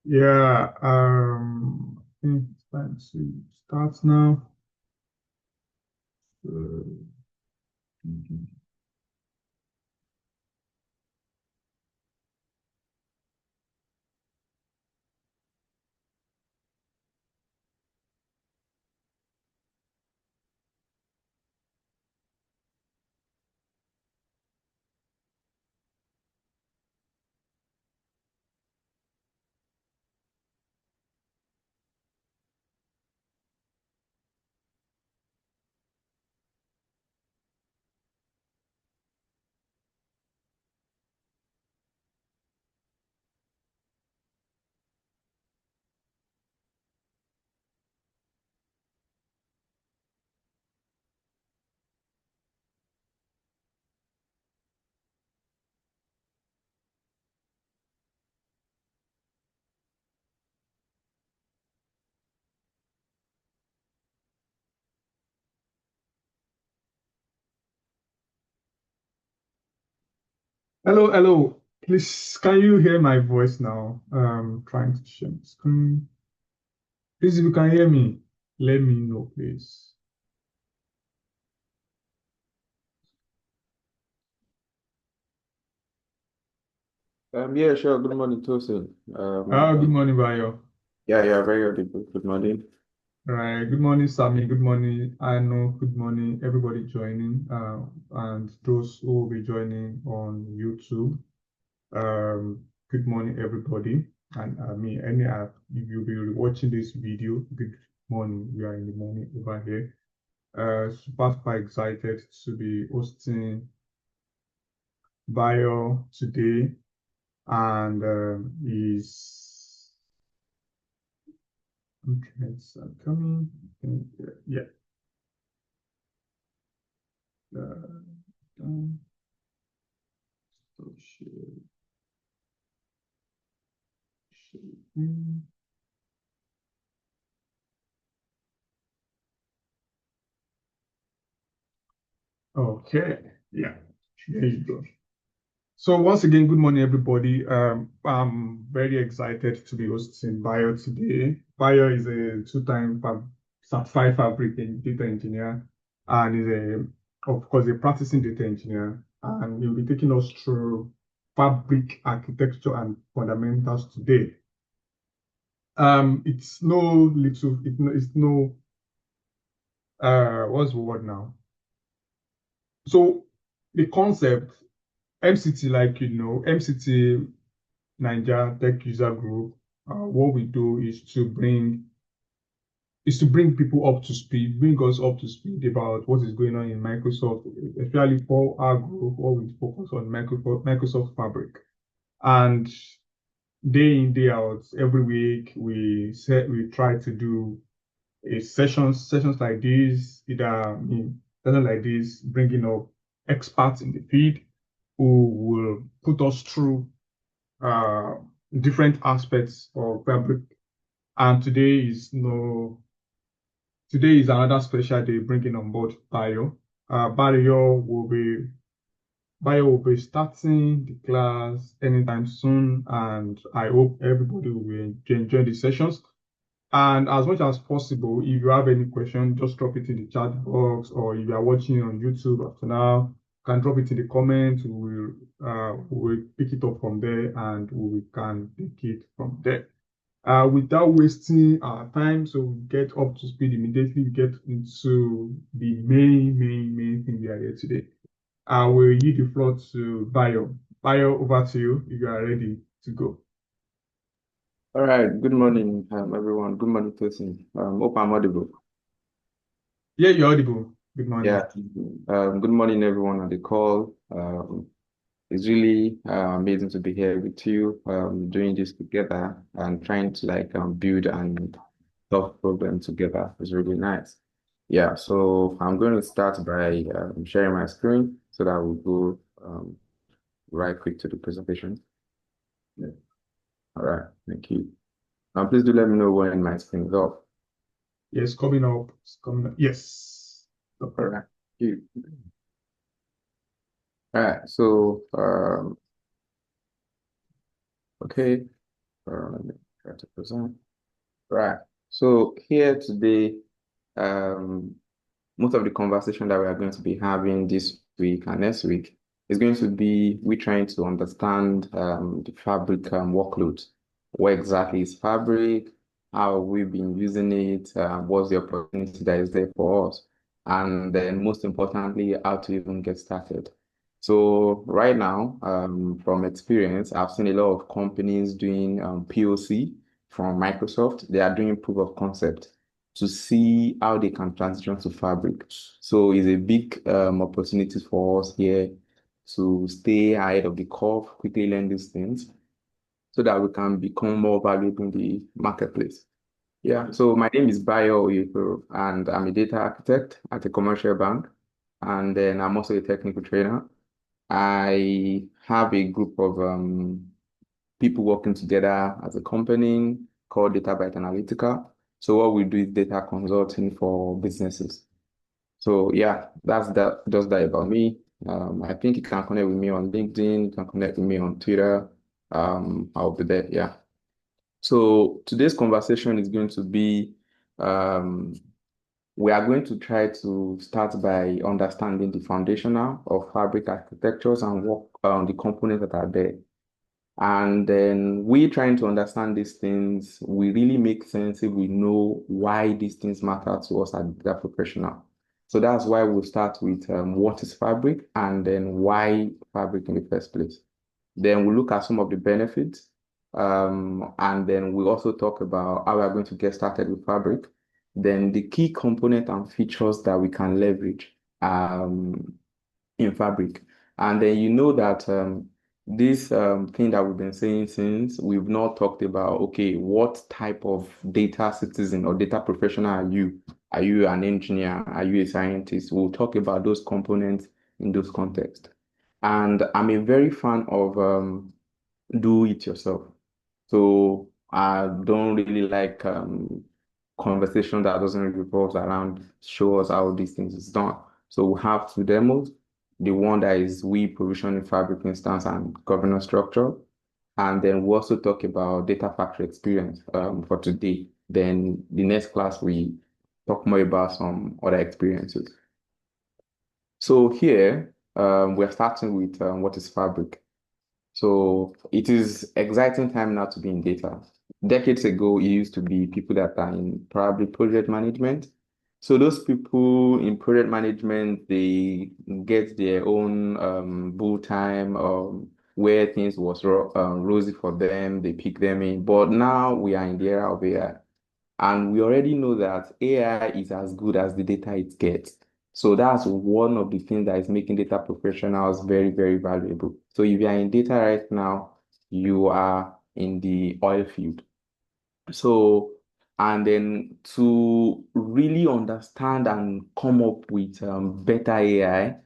Yeah, I think it's time to start now. Uh, Hello, hello. Please, can you hear my voice now? Trying to share my screen. Please, if you can hear me, let me know, please. Yeah, sure. Good morning, Tosin. Good morning, Bayo. Yeah, yeah, very audible. Good morning. Right. Good morning, Sammy. Good morning, Ano. Good morning, everybody joining, and those who will be joining on YouTube. Good morning, everybody. And if you'll be watching this video, good morning. We are in the morning over here. Super excited to be hosting Bayo today, and is okay. So coming. Yeah. Uh, done. So share. Okay. Yeah. There you go. So once again, good morning, everybody. I'm very excited to be hosting Bayo today. Bayo is a two-time certified fabric data engineer and is of course, a practicing data engineer. And he'll be taking us through fabric architecture and fundamentals today. It's no little, it's no, what's the word now? So the concept, MCT, like MCT NAIJA Tech User Group, what we do is to bring people up to speed, bring us up to speed about what is going on in Microsoft, especially for our group, what we focus on Microsoft Fabric. And day in, day out, every week we try to do a sessions like this, sessions like this, bringing up experts in the field who will put us through uh, different aspects of fabric. And today is another special day bringing on board Bayo. Bayo will be starting the class anytime soon, and I hope everybody will enjoy the sessions. And as much as possible, if you have any question, just drop it in the chat box, or if you are watching on YouTube after now, can drop it in the comments. We will pick it up from there, and we can pick it from there. Without wasting our time, so we get up to speed immediately. We get into the main thing we are here today. I will yield the floor to Bayo. Bayo, over to you if you are ready to go. All right. Good morning, everyone. Good morning, Tosin. Hope I'm audible. Yeah, you're audible. Good Yeah. morning. Good morning, everyone on the call. It's really amazing to be here with you, doing this together and trying to build and solve problems together. It's really nice. Yeah. So I'm going to start by sharing my screen so that we'll go right quick to the presentation. Yeah. All right. Thank you. Please do let me know when my screen is off. Yes, coming up. It's coming up. Yes. All right. Thank you. All right. So Okay, let me try to present. Right. So here today, um, most of the conversation that we are going to be having this week and next week is going to be we trying to understand the Fabric workload. What exactly is Fabric? How have we been using it? What's the opportunity that is there for us? And then most importantly, how to even get started. So right now, from experience, I've seen a lot of companies doing POC from Microsoft. They are doing proof of concept to see how they can transition to Fabric. So it's a big opportunity for us here to stay ahead of the curve, quickly learn these things so that we can become more valuable in the marketplace. Yeah, so my name is Bayo Oyetoro, and I'm a data architect at a commercial bank, and then I'm also a technical trainer. I have a group of people working together as a company called Data Byte Analytica. So what we do is data consulting for businesses. So yeah, that's that. Just that about me. I think you can connect with me on LinkedIn. You can connect with me on Twitter. I'll be there. Yeah. So today's conversation is going to be, um, we are going to try to start by understanding the foundational of fabric architectures and work on the components that are there. And then we trying to understand these things, we really make sense if we know why these things matter to us as data professional. So that's why we'll start with what is fabric and then why fabric in the first place. Then we'll look at some of the benefits. And then we'll also talk about how we're going to get started with fabric. Then the key component and features that we can leverage. In Fabric. And then you know that this thing that we've been saying since we've not talked about, okay, what type of data citizen or data professional are you? Are you an engineer? Are you a scientist? We'll talk about those components in those contexts. And I'm a very fan of do it yourself. So I don't really like conversation that doesn't really revolve around show us how these things is done. So we have two demos. The one that is we provisioning fabric instance and governance structure. And then we also talk about data factory experience for today. Then the next class we talk more about some other experiences. So here we're starting with what is fabric. So it is exciting time now to be in data. Decades ago, it used to be people that are in probably project management. So those people in project management, they get their own bull time where things was rosy for them. They pick them in. But now we are in the era of AI. And we already know that AI is as good as the data it gets. So that's one of the things that is making data professionals very, very valuable. So if you are in data right now, you are in the oil field. So, and then to really understand and come up with better AI,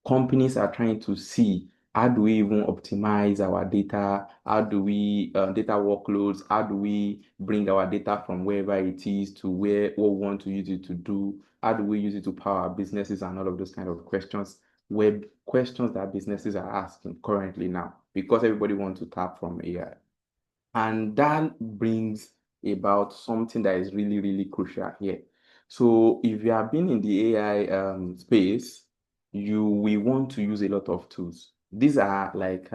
companies are trying to see how do we even optimize our data? How do we data workloads? How do we bring our data from wherever it is to where what we want to use it to do? How do we use it to power our businesses and all of those kind of questions? Web questions that businesses are asking currently now because everybody wants to tap from AI. And that brings about something that is really, really crucial here. So if you have been in the AI space, you will want to use a lot of tools. These are like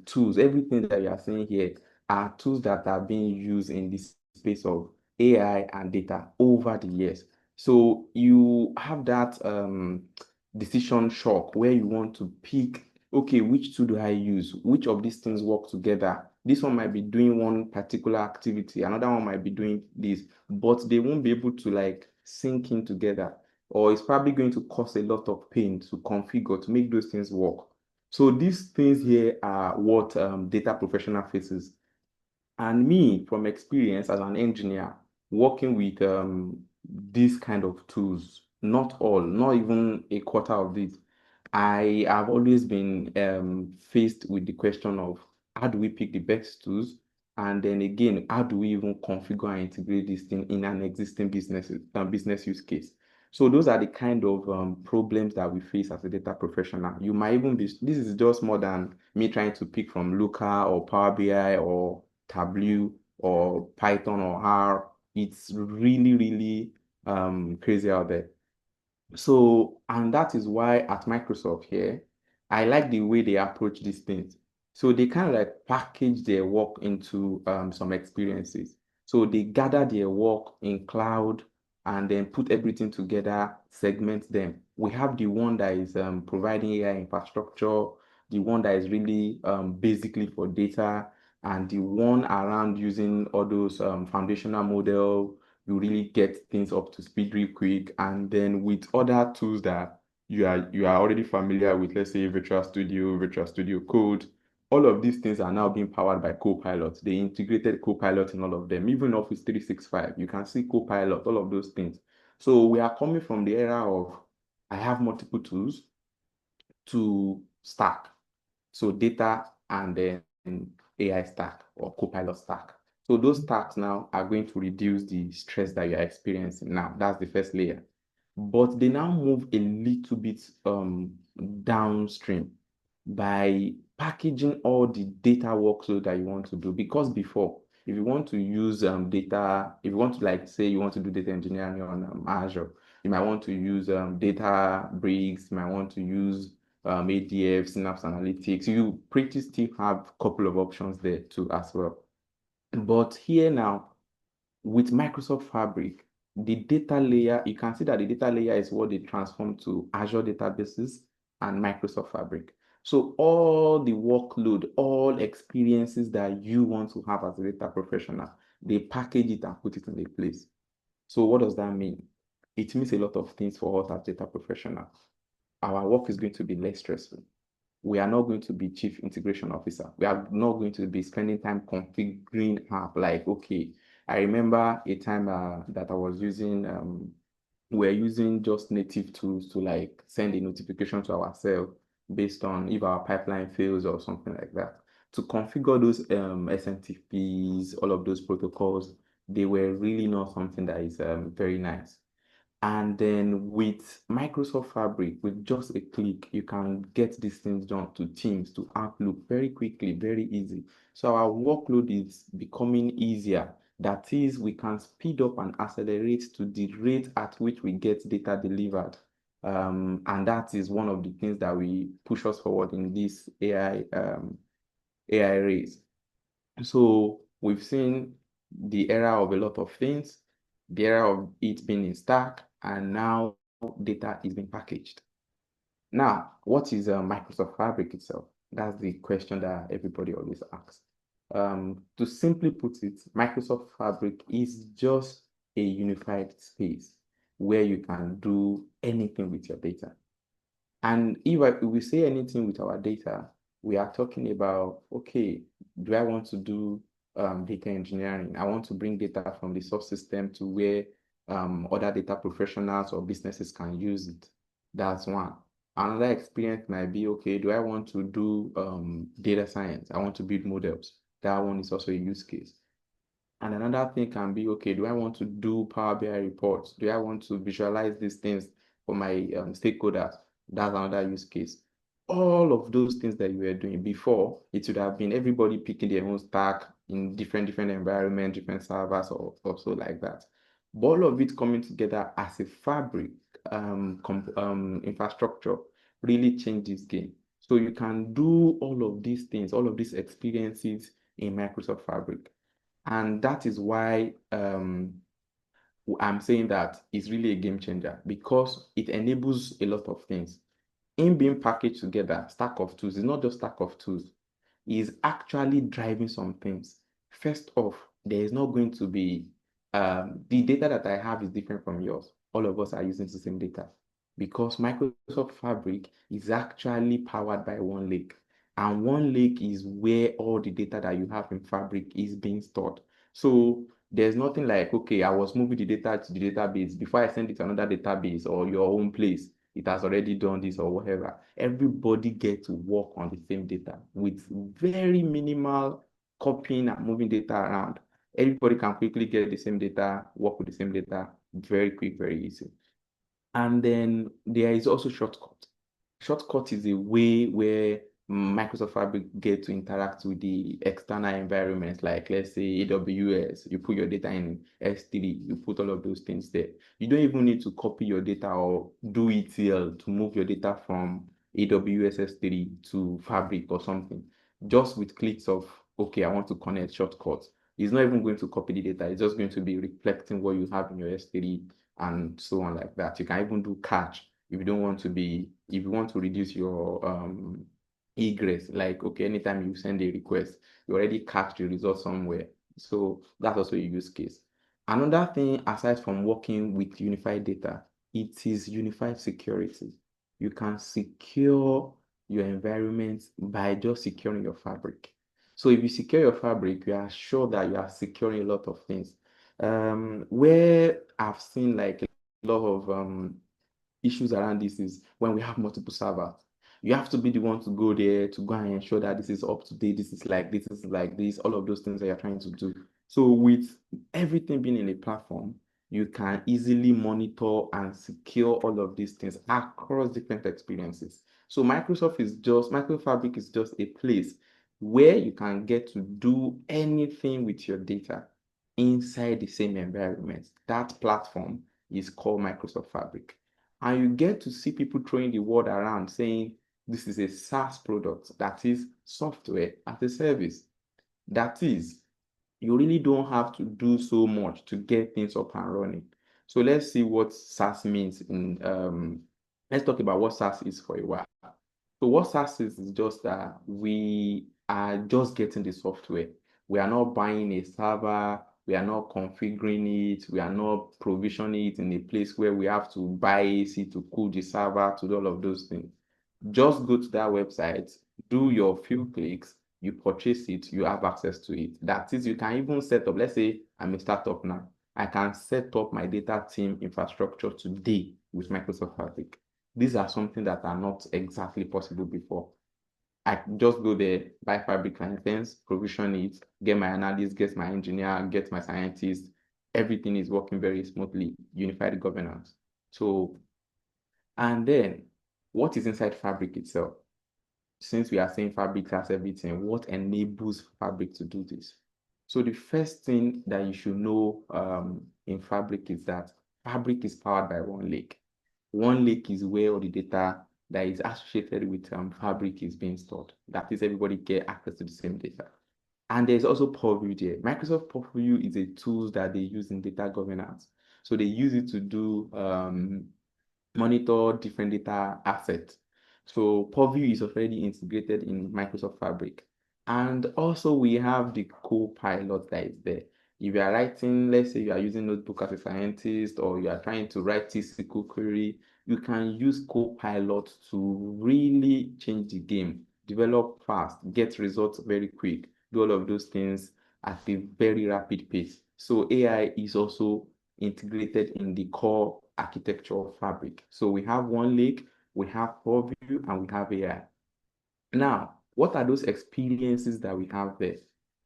tools. Everything that you are seeing here are tools that are being used in this space of AI and data over the years. So you have that decision shock where you want to pick, okay, which tool do I use? Which of these things work together? This one might be doing one particular activity, another one might be doing this, but they won't be able to like sync in together, or it's probably going to cause a lot of pain to configure to make those things work. So these things here are what data professional faces. And me, from experience as an engineer, working with these kind of tools, not all, not even a quarter of this, I have always been faced with the question of how do we pick the best tools? And then again, how do we even configure and integrate this thing in an existing business use case? So those are the kind of problems that we face as a data professional. You might even be, this is just more than me trying to pick from Looker or Power BI or Tableau or Python or R. It's really, really crazy out there. So, and that is why at Microsoft here, I like the way they approach these things. So they kind of like package their work into some experiences. So they gather their work in cloud and then put everything together, segment them. We have the one that is providing AI infrastructure, the one that is really basically for data, and the one around using all those foundational model. You really get things up to speed real quick. And then with other tools that you are already familiar with, let's say Virtual Studio Code, all of these things are now being powered by Copilot. They integrated Copilot in all of them. Even Office 365, you can see Copilot, all of those things. So we are coming from the era of I have multiple tools to stack. So data and then AI stack or Copilot stack. So those stacks now are going to reduce the stress that you're experiencing now. That's the first layer. But they now move a little bit downstream by packaging all the data workload that you want to do. Because before, if you want to use data, if you want to like say you want to do data engineering on Azure, you might want to use data bricks, you might want to use ADF, Synapse Analytics. You pretty still have a couple of options there too as well. But here now, with Microsoft Fabric, the data layer, you can see that the data layer is what they transform to Azure databases and Microsoft Fabric. So all the workload, all experiences that you want to have as a data professional, they package it and put it in a place. So what does that mean? It means a lot of things for us as data professionals. Our work is going to be less stressful. We are not going to be chief integration officer. We are not going to be spending time configuring app. Like, okay, I remember a time that I was using, we're using just native tools to like send a notification to ourselves based on if our pipeline fails or something like that. To configure those SMTPs, all of those protocols, they were really not something that is very nice. And then with Microsoft Fabric, with just a click, you can get these things done to Teams, to Outlook very quickly, very easy. So our workload is becoming easier. That is, we can speed up and accelerate to the rate at which we get data delivered. And that is one of the things that we push us forward in this AI race. So we've seen the era of a lot of things, the era of it being in stack, and now data is being packaged. Now, what is Microsoft Fabric itself? That's the question that everybody always asks. To simply put it, Microsoft Fabric is just a unified space where you can do anything with your data. And if we say anything with our data, we are talking about, okay, do I want to do data engineering? I want to bring data from the source system to where other data professionals or businesses can use it. That's one. Another experience might be, okay, do I want to do data science? I want to build models. That one is also a use case. And another thing can be, okay, do I want to do Power BI reports? Do I want to visualize these things for my stakeholders? That's another use case. All of those things that you were doing before, it would have been everybody picking their own stack in different environments, different servers, or so like that. But all of it coming together as a fabric infrastructure really changed this game. So you can do all of these things, all of these experiences in Microsoft Fabric. And that is why I'm saying that it's really a game changer because it enables a lot of things. In being packaged together, stack of tools, it's not just stack of tools, is actually driving some things. First off, there is not going to be the data that I have is different from yours. All of us are using the same data because Microsoft Fabric is actually powered by one lake. And one lake is where all the data that you have in Fabric is being stored. So there's nothing like, okay, I was moving the data to the database before I send it to another database or your own place. It has already done this or whatever. Everybody gets to work on the same data with very minimal copying and moving data around. Everybody can quickly get the same data, work with the same data, very quick, very easy. And then there is also shortcut. Shortcut is a way where Microsoft Fabric get to interact with the external environments, like let's say AWS, you put your data in S3, you put all of those things there. You don't even need to copy your data or do ETL to move your data from AWS S3 to Fabric or something. Just with clicks of, okay, I want to connect shortcut. It's not even going to copy the data. It's just going to be reflecting what you have in your S3 and so on like that. You can even do catch if you don't want to be, if you want to reduce your egress, like, okay, anytime you send a request, you already catch the result somewhere. So that's also a use case. Another thing, aside from working with unified data, it is unified security. You can secure your environment by just securing your fabric. So if you secure your fabric, you are sure that you are securing a lot of things. Where I've seen like a lot of issues around this is when we have multiple servers. You have to be the one to go there to go and ensure that this is up to date, this is like this, all of those things that you're trying to do. So with everything being in a platform, you can easily monitor and secure all of these things across different experiences. So Microsoft Fabric is just a place where you can get to do anything with your data inside the same environment. That platform is called Microsoft Fabric. And you get to see people throwing the word around saying this is a SaaS product, that is software as a service. That is, you really don't have to do so much to get things up and running. So let's see what SaaS means let's talk about what SaaS is for a while. So what SaaS is just that we are just getting the software. We are not buying a server, we are not configuring it, we are not provisioning it in a place where we have to buy AC to cool the server, to do all of those things. Just go to that website, do your few clicks, you purchase it, you have access to it. That is, you can even set up, let's say I'm a startup now. I can set up my data team infrastructure today with Microsoft Fabric. These are something that are not exactly possible before. I just go there, buy Fabric license, provision it, get my analyst, get my engineer, get my scientist. Everything is working very smoothly, unified governance. So, and then what is inside Fabric itself? Since we are saying Fabric has everything, what enables Fabric to do this? So the first thing that you should know in Fabric is that Fabric is powered by one lake. One lake is where all the data that is associated with Fabric is being stored. That is, everybody get access to the same data. And there's also Purview there. Microsoft Purview is a tool that they use in data governance. So they use it to do monitor different data assets. So Purview is already integrated in Microsoft Fabric. And also we have the Copilot that is there. If you are writing, let's say you are using Notebook as a scientist, or you are trying to write T-SQL query, you can use Copilot to really change the game, develop fast, get results very quick, do all of those things at a very rapid pace. So AI is also integrated in the core architecture of Fabric. So we have one lake, we have Purview, and we have AI. Now, what are those experiences that we have there?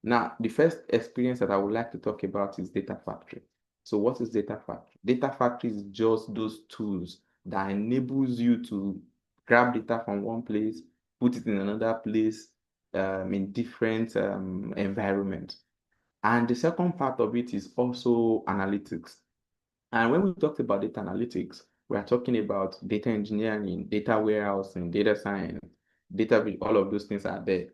Now, the first experience that I would like to talk about is Data Factory. So what is Data Factory? Data Factory is just those tools that enables you to grab data from one place, put it in another place, in different environments. And the second part of it is also analytics. And when we talked about data analytics, we are talking about data engineering, data warehousing, data science, all of those things are there.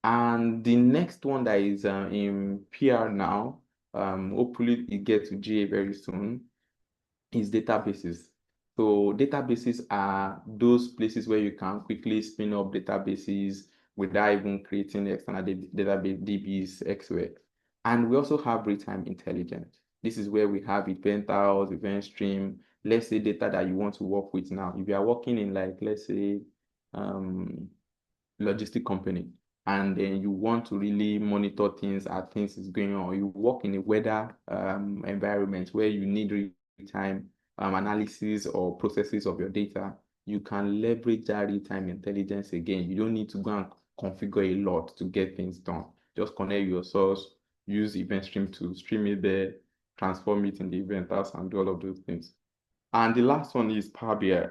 And the next one that is in PR now, hopefully it gets to GA very soon, is databases. So databases are those places where you can quickly spin up databases without even creating external database DBs elsewhere. And we also have real-time intelligence. This is where we have event house, event stream, let's say data that you want to work with now. If you are working in, like, let's say logistic company, and then you want to really monitor things as things is going on, or you work in a weather environment where you need real-time analysis or processes of your data, you can leverage that real-time intelligence again. You don't need to go and configure a lot to get things done. Just connect your source, use event stream to stream it there, transform it in the event house, and do all of those things. And the last one is Power BI.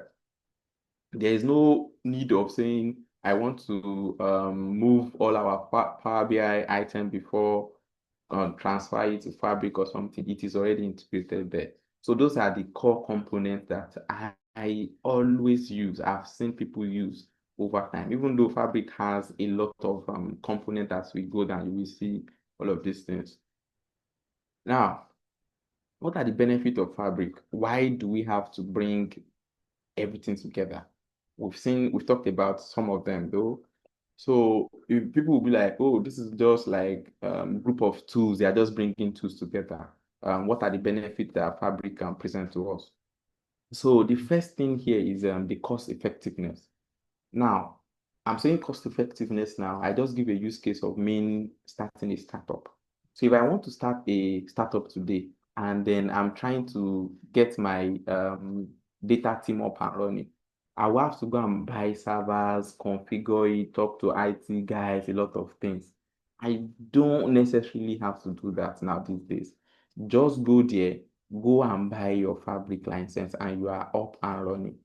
There is no need of saying I want to move all our Power BI item before transfer it to Fabric or something. It is already integrated there. So those are the core components that I always use. I've seen people use over time. Even though Fabric has a lot of components as we go down, you will see all of these things. Now, what are the benefits of Fabric? Why do we have to bring everything together? We've talked about some of them though. So if people will be like, oh, this is just like group of tools, they are just bringing tools together. What are the benefits that Fabric can present to us? So the first thing here is the cost effectiveness. Now, I'm saying cost effectiveness now. I just give a use case of me starting a startup. So if I want to start a startup today, and then I'm trying to get my data team up and running, I will have to go and buy servers, configure it, talk to IT guys, a lot of things. I don't necessarily have to do that now these days. Just go there, go and buy your Fabric license, and you are up and running.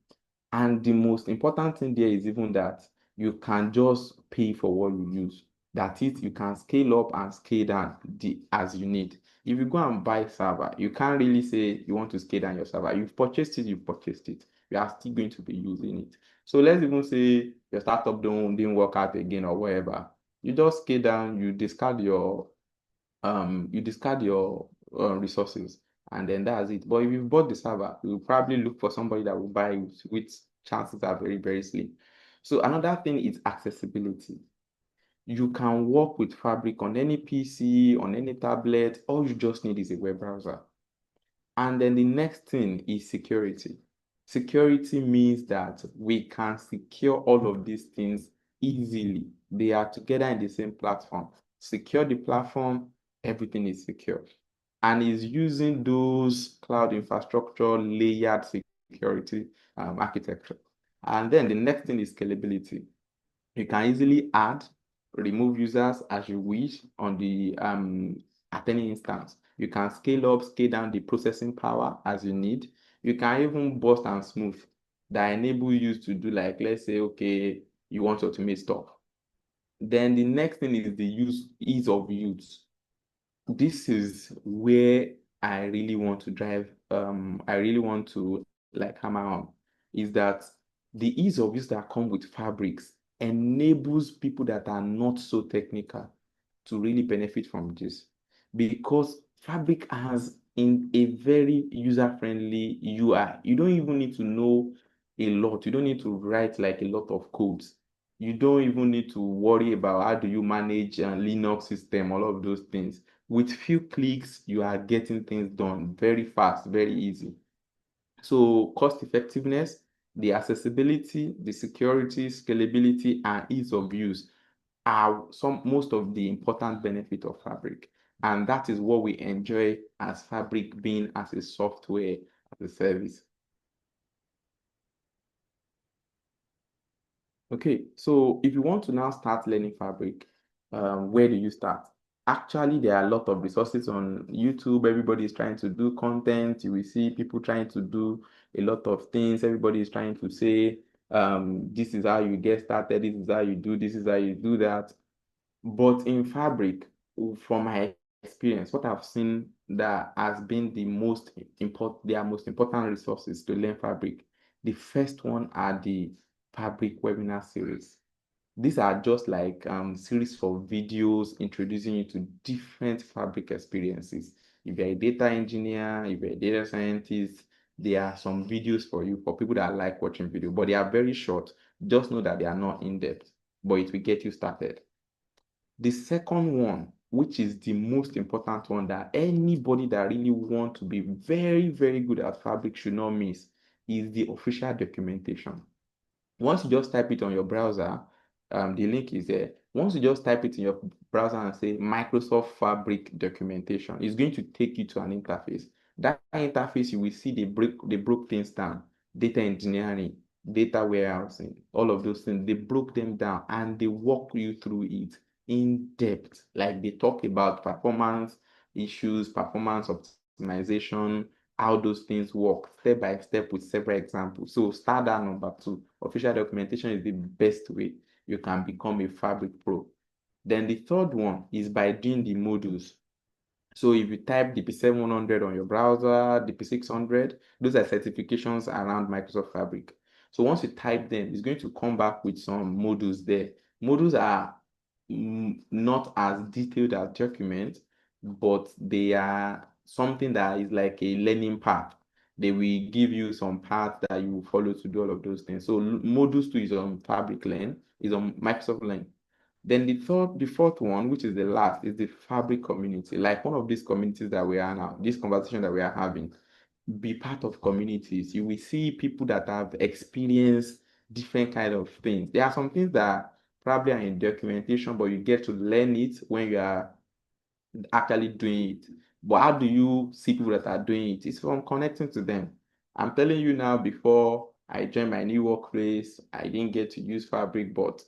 And the most important thing there is even that you can just pay for what you use. That is, you can scale up and scale down as you need. If you go and buy server, you can't really say you want to scale down your server. You've purchased it, you've purchased it. You are still going to be using it. So let's even say your startup didn't work out again or whatever. You just scale down, you discard your resources, and then that's it. But if you bought the server, you will probably look for somebody that will buy it, which chances are very, very slim. So another thing is accessibility. You can work with Fabric on any PC, on any tablet. All you just need is a web browser. And then the next thing is security. Security means that we can secure all of these things easily. They are together in the same platform. Secure the platform, everything is secure. And is using those cloud infrastructure layered security architecture. And then the next thing is scalability. You can easily add, remove users as you wish on the at any instance. You can scale up, scale down the processing power as you need. You can even burst and smooth that enable you to do, like, let's say, okay, you want to automate stuff. Then the next thing is the ease of use. This is where I really want to drive, I really want to like hammer on, is that the ease of use that come with fabrics enables people that are not so technical to really benefit from this, because fabric has in a very user-friendly UI. You don't even need to know a lot. You don't need to write like a lot of codes. You don't even need to worry about how do you manage a Linux system, all of those things. With few clicks, you are getting things done very fast, very easy. So cost effectiveness, the accessibility, the security, scalability, and ease of use are most of the important benefit of Fabric. And that is what we enjoy as Fabric being as a software as a service. Okay, so if you want to now start learning Fabric, where do you start? Actually, there are a lot of resources on YouTube. Everybody is trying to do content. You will see people trying to do a lot of things. Everybody is trying to say, this is how you get started, this is how you do, this is how you do that. But in Fabric, from my experience, what I've seen that has been their most important resources to learn Fabric. The first one are the Fabric webinar series. These are just like series of videos introducing you to different Fabric experiences. If you're a data engineer, if you're a data scientist, there are some videos for you for people that like watching video, but they are very short. Just know that they are not in depth, but it will get you started. The second one, which is the most important one that anybody that really want to be very, very good at Fabric should not miss, is the official documentation. Once you just type it on your browser, the link is there. Once you just type it in your browser and say Microsoft Fabric documentation, it's going to take you to an interface. That interface, you will see they broke things down. Data engineering, data warehousing, all of those things. They broke them down and they walk you through it in depth. Like they talk about performance issues, performance optimization, how those things work step by step with several examples. So standard number 2, official documentation is the best way you can become a Fabric Pro. Then the third one is by doing the modules. So if you type DP700 on your browser, DP600, those are certifications around Microsoft Fabric. So once you type them, it's going to come back with some modules there. Modules are not as detailed as documents, but they are something that is like a learning path. They will give you some path that you will follow to do all of those things. So modules 2 is on Fabric Learn, is on Microsoft Learn. Then the fourth one, which is the last, is the Fabric community. Like one of these communities that we are now, this conversation that we are having, be part of communities. You will see people that have experienced different kind of things. There are some things that probably are in documentation, but you get to learn it when you are actually doing it. But how do you see people that are doing it? It's from connecting to them. I'm telling you now, before I joined my new workplace, I didn't get to use Fabric, but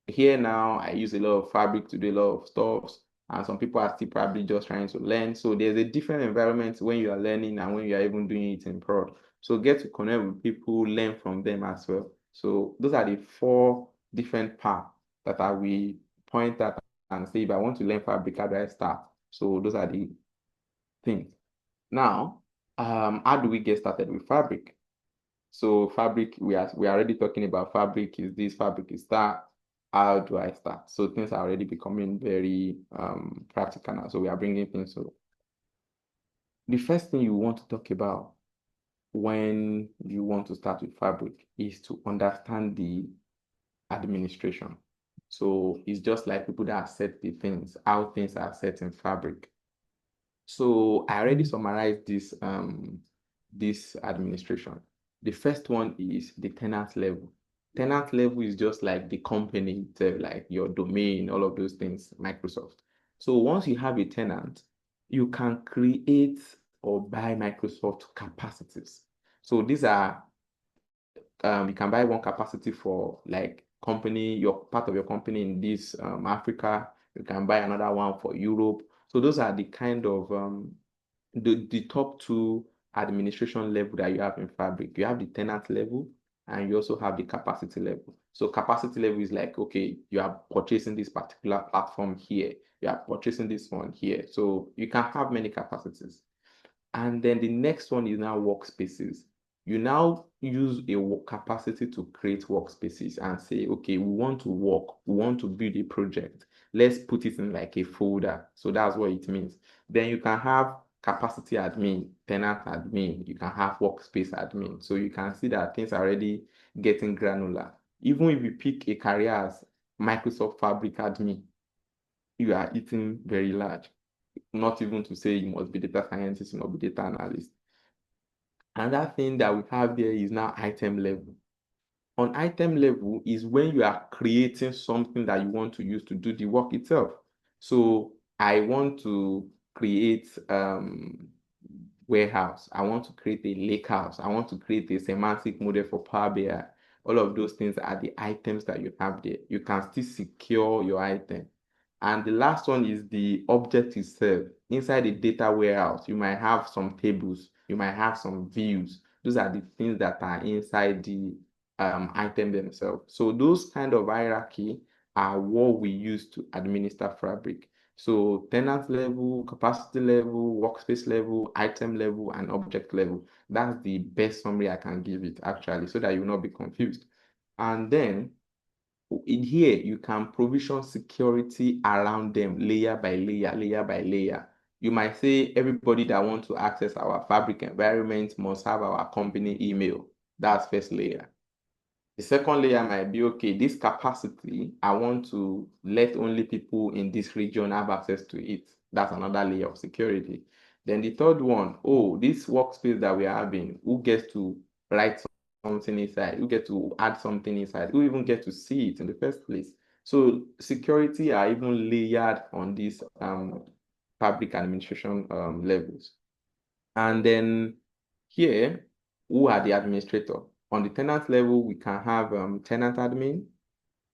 here now I use a lot of Fabric to do a lot of stuff, and some people are still probably just trying to learn. So there's a different environment when you are learning and when you are even doing it in prod. So get to connect with people, learn from them as well. So those are the 4 different paths that I will point at and say, if I want to learn Fabric, how do I start? So those are the things. Now, how do we get started with Fabric? So Fabric, we are already talking about Fabric is this, Fabric is that. How do I start? So things are already becoming very practical now. So we are bringing things. So the first thing you want to talk about when you want to start with Fabric is to understand the administration. So it's just like people that set the things, how things are set in Fabric. So I already summarized this administration. The first one is the tenant level. Tenant level is just like the company itself, like your domain, all of those things, Microsoft. So once you have a tenant, you can create or buy Microsoft capacities. So these are you can buy one capacity for like company, your part of your company in this Africa. You can buy another one for Europe. So those are the kind of the top 2 administration level that you have in Fabric. You have the tenant level and you also have the capacity level. So capacity level is like, okay, you are purchasing this particular platform here. You are purchasing this one here. So you can have many capacities. And then the next one is now workspaces. You now use a capacity to create workspaces and say, okay, we want to work, we want to build a project. Let's put it in like a folder. So that's what it means. Then you can have capacity admin, tenant admin, you can have workspace admin. So you can see that things are already getting granular. Even if you pick a career as Microsoft Fabric admin, you are eating very large. Not even to say you must be data scientist, you must be data analyst. Another thing that we have there is now item level. On item level is when you are creating something that you want to use to do the work itself. So I want to create warehouse. I want to create a lake house. I want to create a semantic model for Power BI. All of those things are the items that you have there. You can still secure your item. And the last one is the object itself. Inside the data warehouse, you might have some tables, you might have some views. Those are the things that are inside the item themselves. So those kind of hierarchy are what we use to administer Fabric. So tenant level, capacity level, workspace level, item level, and object level. That's the best summary I can give it actually, so that you will not be confused. And then in here, you can provision security around them layer by layer, layer by layer. You might say everybody that wants to access our Fabric environment must have our company email. That's first layer. The second layer might be, okay, this capacity, I want to let only people in this region have access to it. That's another layer of security. Then the third one, oh, this workspace that we are having, who gets to write something inside, who get to add something inside, who even get to see it in the first place. So security are even layered on these Fabric administration levels. And then here, who are the administrator? On the tenant level, we can have tenant admin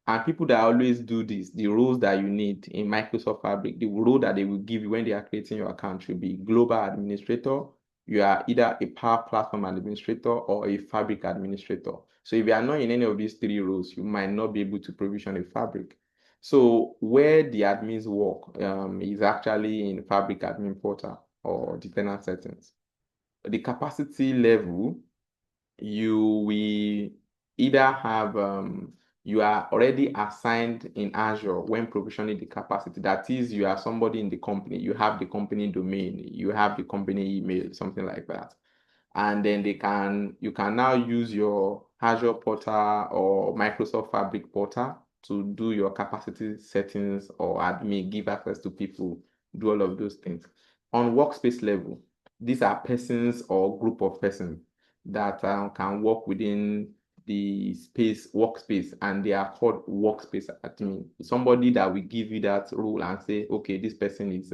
and people that always do this, the roles that you need in Microsoft Fabric, the role that they will give you when they are creating your account should be global administrator, you are either a Power Platform administrator or a Fabric administrator. So if you are not in any of these three roles, you might not be able to provision a Fabric. So where the admins work is actually in Fabric admin portal or the tenant settings. The capacity level, you will either have you are already assigned in Azure when provisioning the capacity. That is, you are somebody in the company, you have the company domain, you have the company email, something like that. And then you can now use your Azure portal or Microsoft Fabric portal to do your capacity settings or admin, give access to people, do all of those things. On workspace level, these are persons or group of persons that can work within the workspace, and they are called workspace admin. Somebody that will give you that role and say, okay, this person is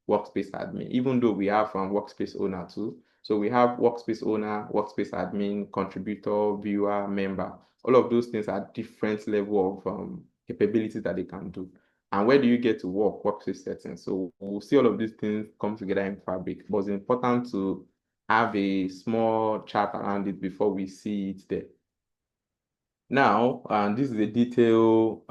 workspace admin, even though we have workspace owner too. So we have workspace owner, workspace admin, contributor, viewer, member. All of those things are different level of capabilities that they can do. And where do you get to work? Workspace settings. So we'll see all of these things come together in Fabric. But it's important to have a small chat around it before we see it there. Now, this is a detailed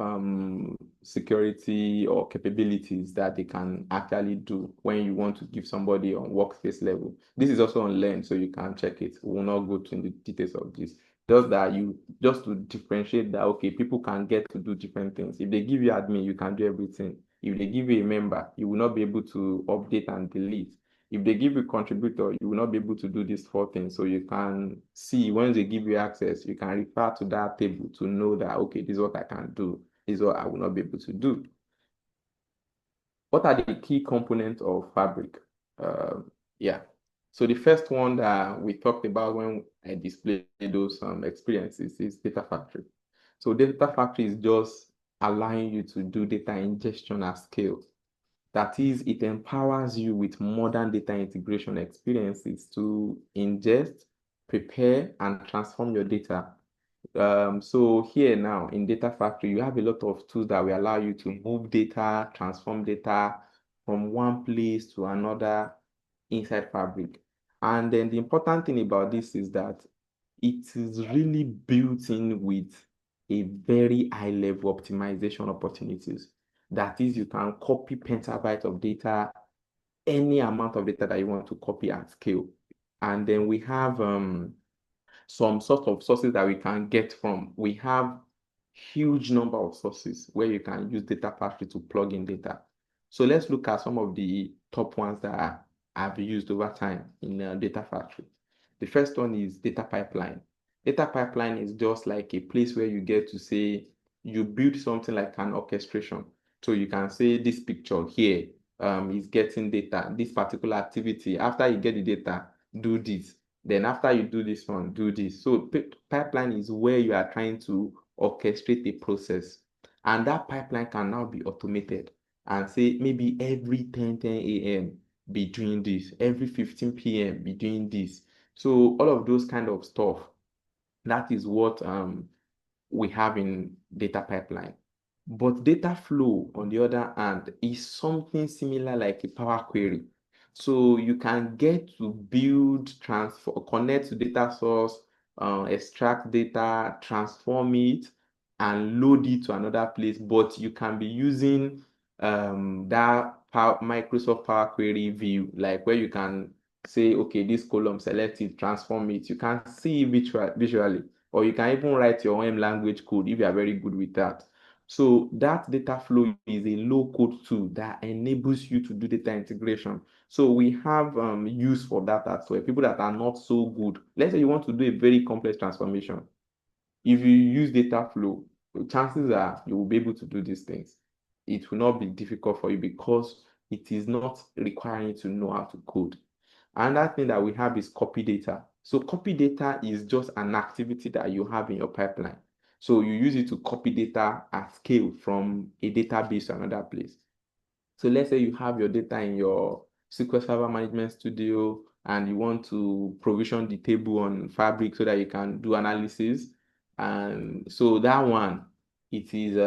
security or capabilities that they can actually do when you want to give somebody on workspace level. This is also on Learn, so you can check it. We will not go into the details of this. Just to differentiate that, okay, people can get to do different things. If they give you admin, you can do everything. If they give you a member, you will not be able to update and delete. If they give you contributor, you will not be able to do these four things. So you can see once they give you access, you can refer to that table to know that, okay, this is what I can do. This is what I will not be able to do. What are the key components of Fabric? Yeah. So the first one that we talked about when I displayed those experiences is Data Factory. So Data Factory is just allowing you to do data ingestion at scale. That is, it empowers you with modern data integration experiences to ingest, prepare, and transform your data. So here now in Data Factory, you have a lot of tools that will allow you to move data, transform data from one place to another inside Fabric. And then the important thing about this is that it is really built in with a very high level optimization opportunities. That is, you can copy petabytes of data, any amount of data that you want to copy at scale. And then we have some sort of sources that we can get from. We have huge number of sources where you can use Data Factory to plug in data. So let's look at some of the top ones that I've used over time in Data Factory. The first one is Data Pipeline. Data Pipeline is just like a place where you get to say, you build something like an orchestration. So you can say this picture here is getting data, this particular activity. After you get the data, do this. Then after you do this one, do this. So pipeline is where you are trying to orchestrate a process. And that pipeline can now be automated and say maybe every 10 a.m. be doing this, every 15 p.m. be doing this. So all of those kind of stuff, that is what we have in data pipeline. But data flow, on the other hand, is something similar like a Power Query. So you can get to build, transfer, connect to data source, extract data, transform it, and load it to another place. But you can be using that Microsoft Power Query view, like where you can say, okay, this column, select it, transform it. You can see it visually, or you can even write your own language code if you are very good with that. So that data flow is a low-code tool that enables you to do data integration. So we have use for that as well. People that are not so good. Let's say you want to do a very complex transformation. If you use data flow, chances are you will be able to do these things. It will not be difficult for you because it is not requiring you to know how to code. Another thing that we have is copy data. So copy data is just an activity that you have in your pipeline. So you use it to copy data at scale from a database to another place. So let's say you have your data in your SQL Server Management Studio and you want to provision the table on Fabric so that you can do analysis. And so that one, it is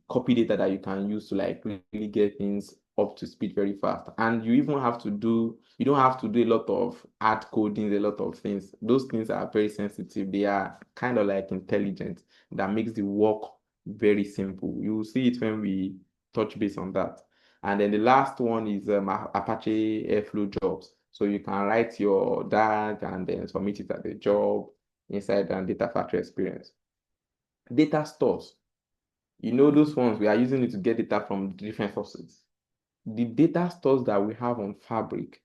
copy data that you can use to like really get things up to speed very fast. And you don't have to do a lot of hard coding, a lot of things. Those things are very sensitive. They are kind of like intelligent that makes the work very simple. You will see it when we touch base on that. And then the last one is Apache Airflow jobs. So you can write your DAG and then submit it as a job inside an data factory experience. Data stores. Those ones, we are using it to get data from different sources. The data stores that we have on Fabric,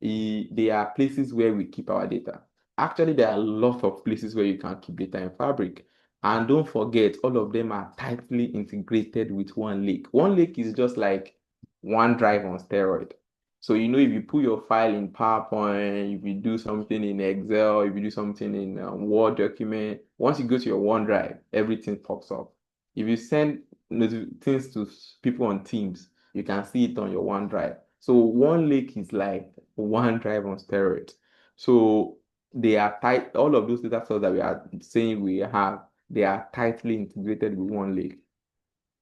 they are places where we keep our data. Actually, there are a lot of places where you can keep data in Fabric. And don't forget, all of them are tightly integrated with one lake. One lake is just like OneDrive on steroid. So, if you put your file in PowerPoint, if you do something in Excel, if you do something in Word document, once you go to your OneDrive, everything pops up. If you send things to people on Teams, you can see it on your OneDrive. So one lake is like OneDrive on steroids. So they are tight. All of those data stores that we are saying we have, they are tightly integrated with one lake.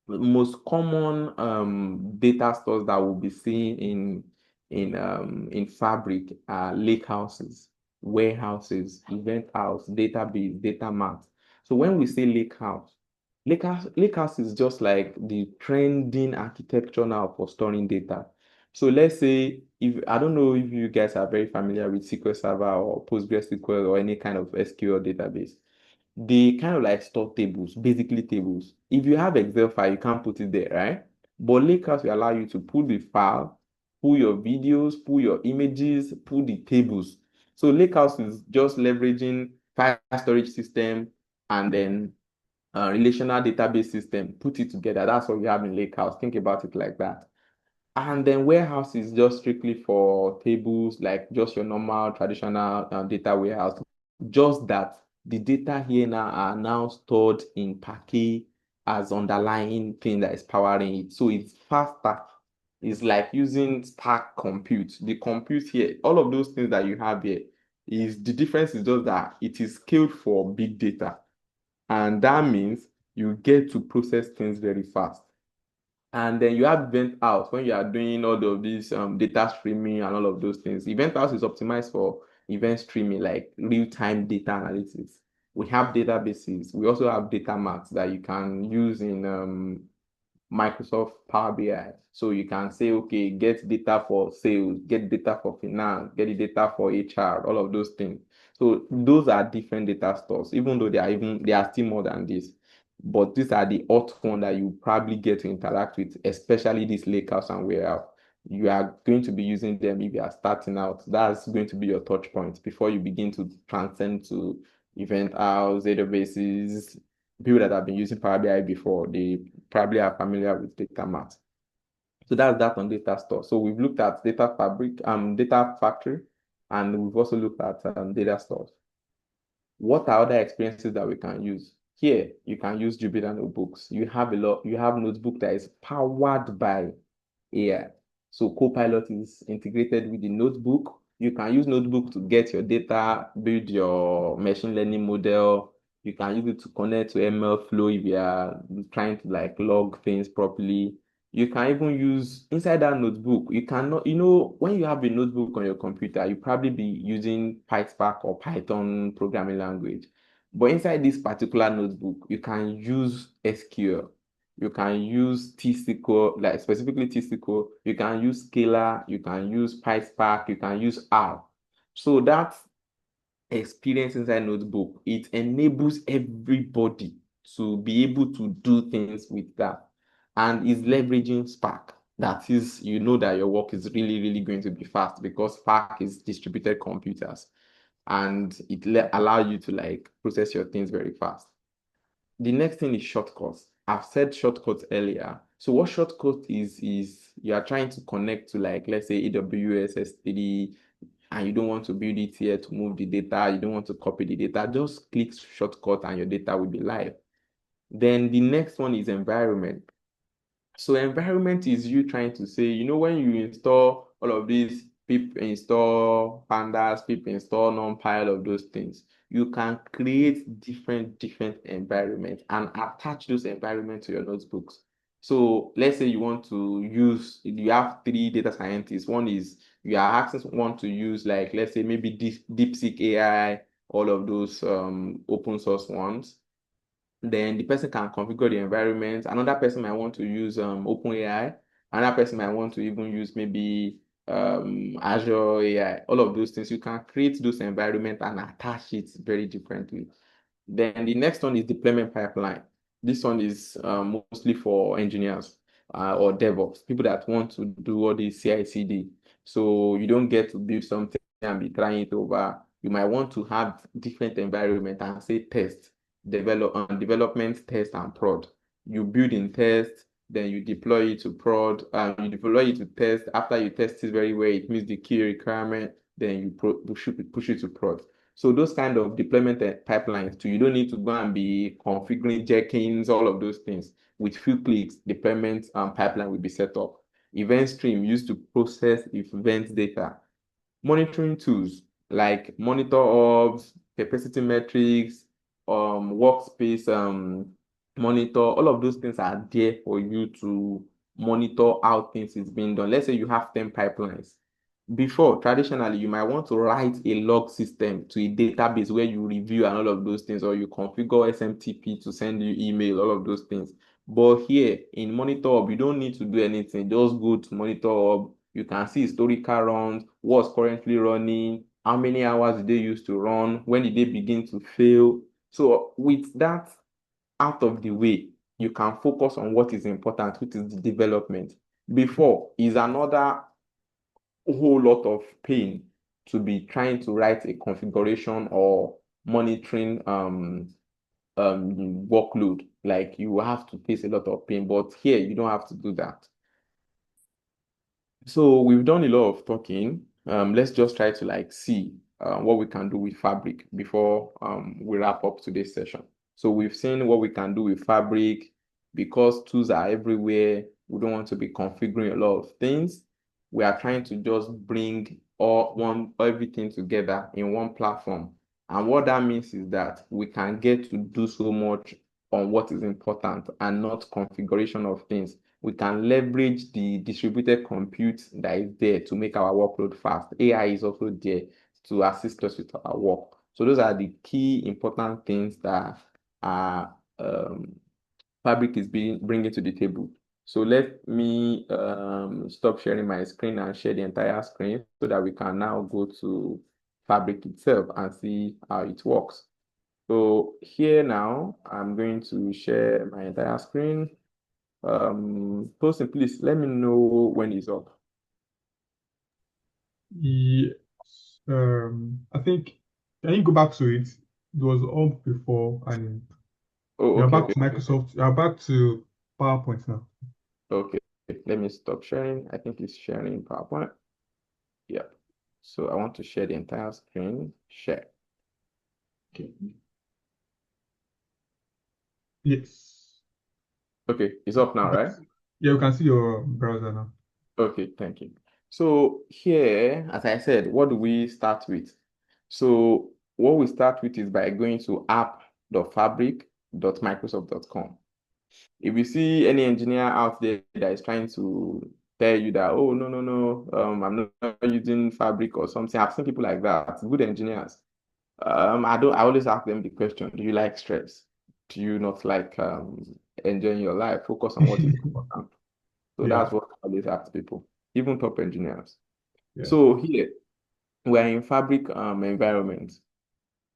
The most common data stores that we'll be seeing in Fabric are lake houses, warehouses, event house, database, data mart. So when we say lake house is just like the trending architecture now for storing data. So let's say, if I don't know if you guys are very familiar with SQL Server or PostgreSQL or any kind of SQL database. They kind of like store tables, basically tables. If you have Excel file, you can't put it there, right? But Lakehouse will allow you to pull the file, pull your videos, pull your images, pull the tables. So Lakehouse is just leveraging file storage system and then relational database system, put it together. That's what we have in Lakehouse. Think about it like that. And then warehouse is just strictly for tables, like just your normal traditional data warehouse. Just that the data here now are now stored in Parquet as underlying thing that is powering it. So it's faster. It's like using Spark compute. The compute here, all of those things that you have here, is the difference is just that it is scaled for big data. And that means you get to process things very fast. And then you have Event House when you are doing all of these data streaming and all of those things. Event House is optimized for event streaming, like real-time data analytics. We have databases. We also have data marts that you can use in Microsoft Power BI. So you can say, okay, get data for sales, get data for finance, get the data for HR, all of those things. So those are different data stores, even though they are still more than this. But these are the hot ones that you probably get to interact with, especially this lakehouse and warehouse. You are going to be using them if you are starting out. That's going to be your touch point before you begin to transcend to event house, databases. People that have been using Power BI before, they probably are familiar with data mart. So that's that on data store. So we've looked at data factory, and we've also looked at data stores. What are other experiences that we can use? Here, you can use Jupyter notebooks. You have notebook that is powered by AI. So Copilot is integrated with the notebook. You can use notebook to get your data, build your machine learning model. You can use it to connect to ML flow if you are trying to like log things properly. You can even use inside that notebook. You cannot, when you have a notebook on your computer, you probably be using PySpark or Python programming language. But inside this particular notebook, you can use SQL. You can use T-SQL, like specifically T-SQL. You can use Scalar. You can use PySpark. You can use R. So that experience inside notebook, it enables everybody to be able to do things with that, and is leveraging Spark. That is, that your work is really, really going to be fast because Spark is distributed computers, and it allows you to like process your things very fast. The next thing is shortcuts. I've said shortcuts earlier. So what shortcut is you are trying to connect to, like, let's say AWS S3, and you don't want to build it here to move the data, you don't want to copy the data, just click shortcut and your data will be live. Then the next one is environment. So environment is you trying to say, when you install all of these, pip install pandas, pip install numpy, all of those things, you can create different environments and attach those environments to your notebooks. So let's say you want to use, you have three data scientists. One is you are asking one to use like, let's say maybe DeepSeek AI, all of those open source ones. Then the person can configure the environment. Another person might want to use OpenAI. Another person might want to even use maybe Azure AI. All of those things, you can create those environments and attach it very differently. Then the next one is deployment pipeline. This one is mostly for engineers or DevOps, people that want to do all the CI/CD. So you don't get to build something and be trying it over. You might want to have different environment and say test, development, test, and prod. You build in test, then you deploy it to prod, you deploy it to test. After you test it very well, it meets the key requirement, then you push it to prod. So those kind of deployment pipelines too, you don't need to go and be configuring Jenkins, all of those things. With few clicks, deployment pipeline will be set up. Event stream used to process event data. Monitoring tools like monitor orbs, capacity metrics, workspace monitor, all of those things are there for you to monitor how things is being done. Let's say you have 10 pipelines. Before, traditionally, you might want to write a log system to a database where you review and all of those things, or you configure SMTP to send you email, all of those things. But here in Monitor Hub, you don't need to do anything. Just go to Monitor Hub. You can see historical runs, what's currently running, how many hours did they use to run, when did they begin to fail. So with that out of the way, you can focus on what is important, which is the development. Before is another whole lot of pain to be trying to write a configuration or monitoring workload. Like you have to face a lot of pain, but here you don't have to do that. So we've done a lot of talking. Let's just try to like see what we can do with Fabric before we wrap up today's session. So we've seen what we can do with Fabric because tools are everywhere. We don't want to be configuring a lot of things. We are trying to just bring everything together in one platform. And what that means is that we can get to do so much on what is important and not configuration of things. We can leverage the distributed compute that is there to make our workload fast. AI is also there to assist us with our work. So those are the key important things that um, Fabric is bringing to the table. So let me stop sharing my screen and share the entire screen so that we can now go to Fabric itself and see how it works. So here now, I'm going to share my entire screen. Tosin, please let me know when it's up. Yes. I think, can you go back to it? It was up before, and Oh, you're okay, back okay, to Microsoft. You're back to PowerPoint now. okay. Let me stop sharing. I think it's sharing PowerPoint. Yep. So I want to share the entire screen. Share. Okay. Yes. Okay, it's up now, right? Yeah, you can see your browser now. Okay, thank you. So here, as I said, what do we start with? So what we start with is by going to app.fabric.microsoft.com. If you see any engineer out there that is trying to tell you that, oh, no, no, no, I'm not using Fabric or something, I've seen people like that, good engineers. I always ask them the question, do you like stress? Do you not like enjoying your life? Focus on what is important. So Yeah, that's what I always ask people, even top engineers. yeah. So here, we're in Fabric environment.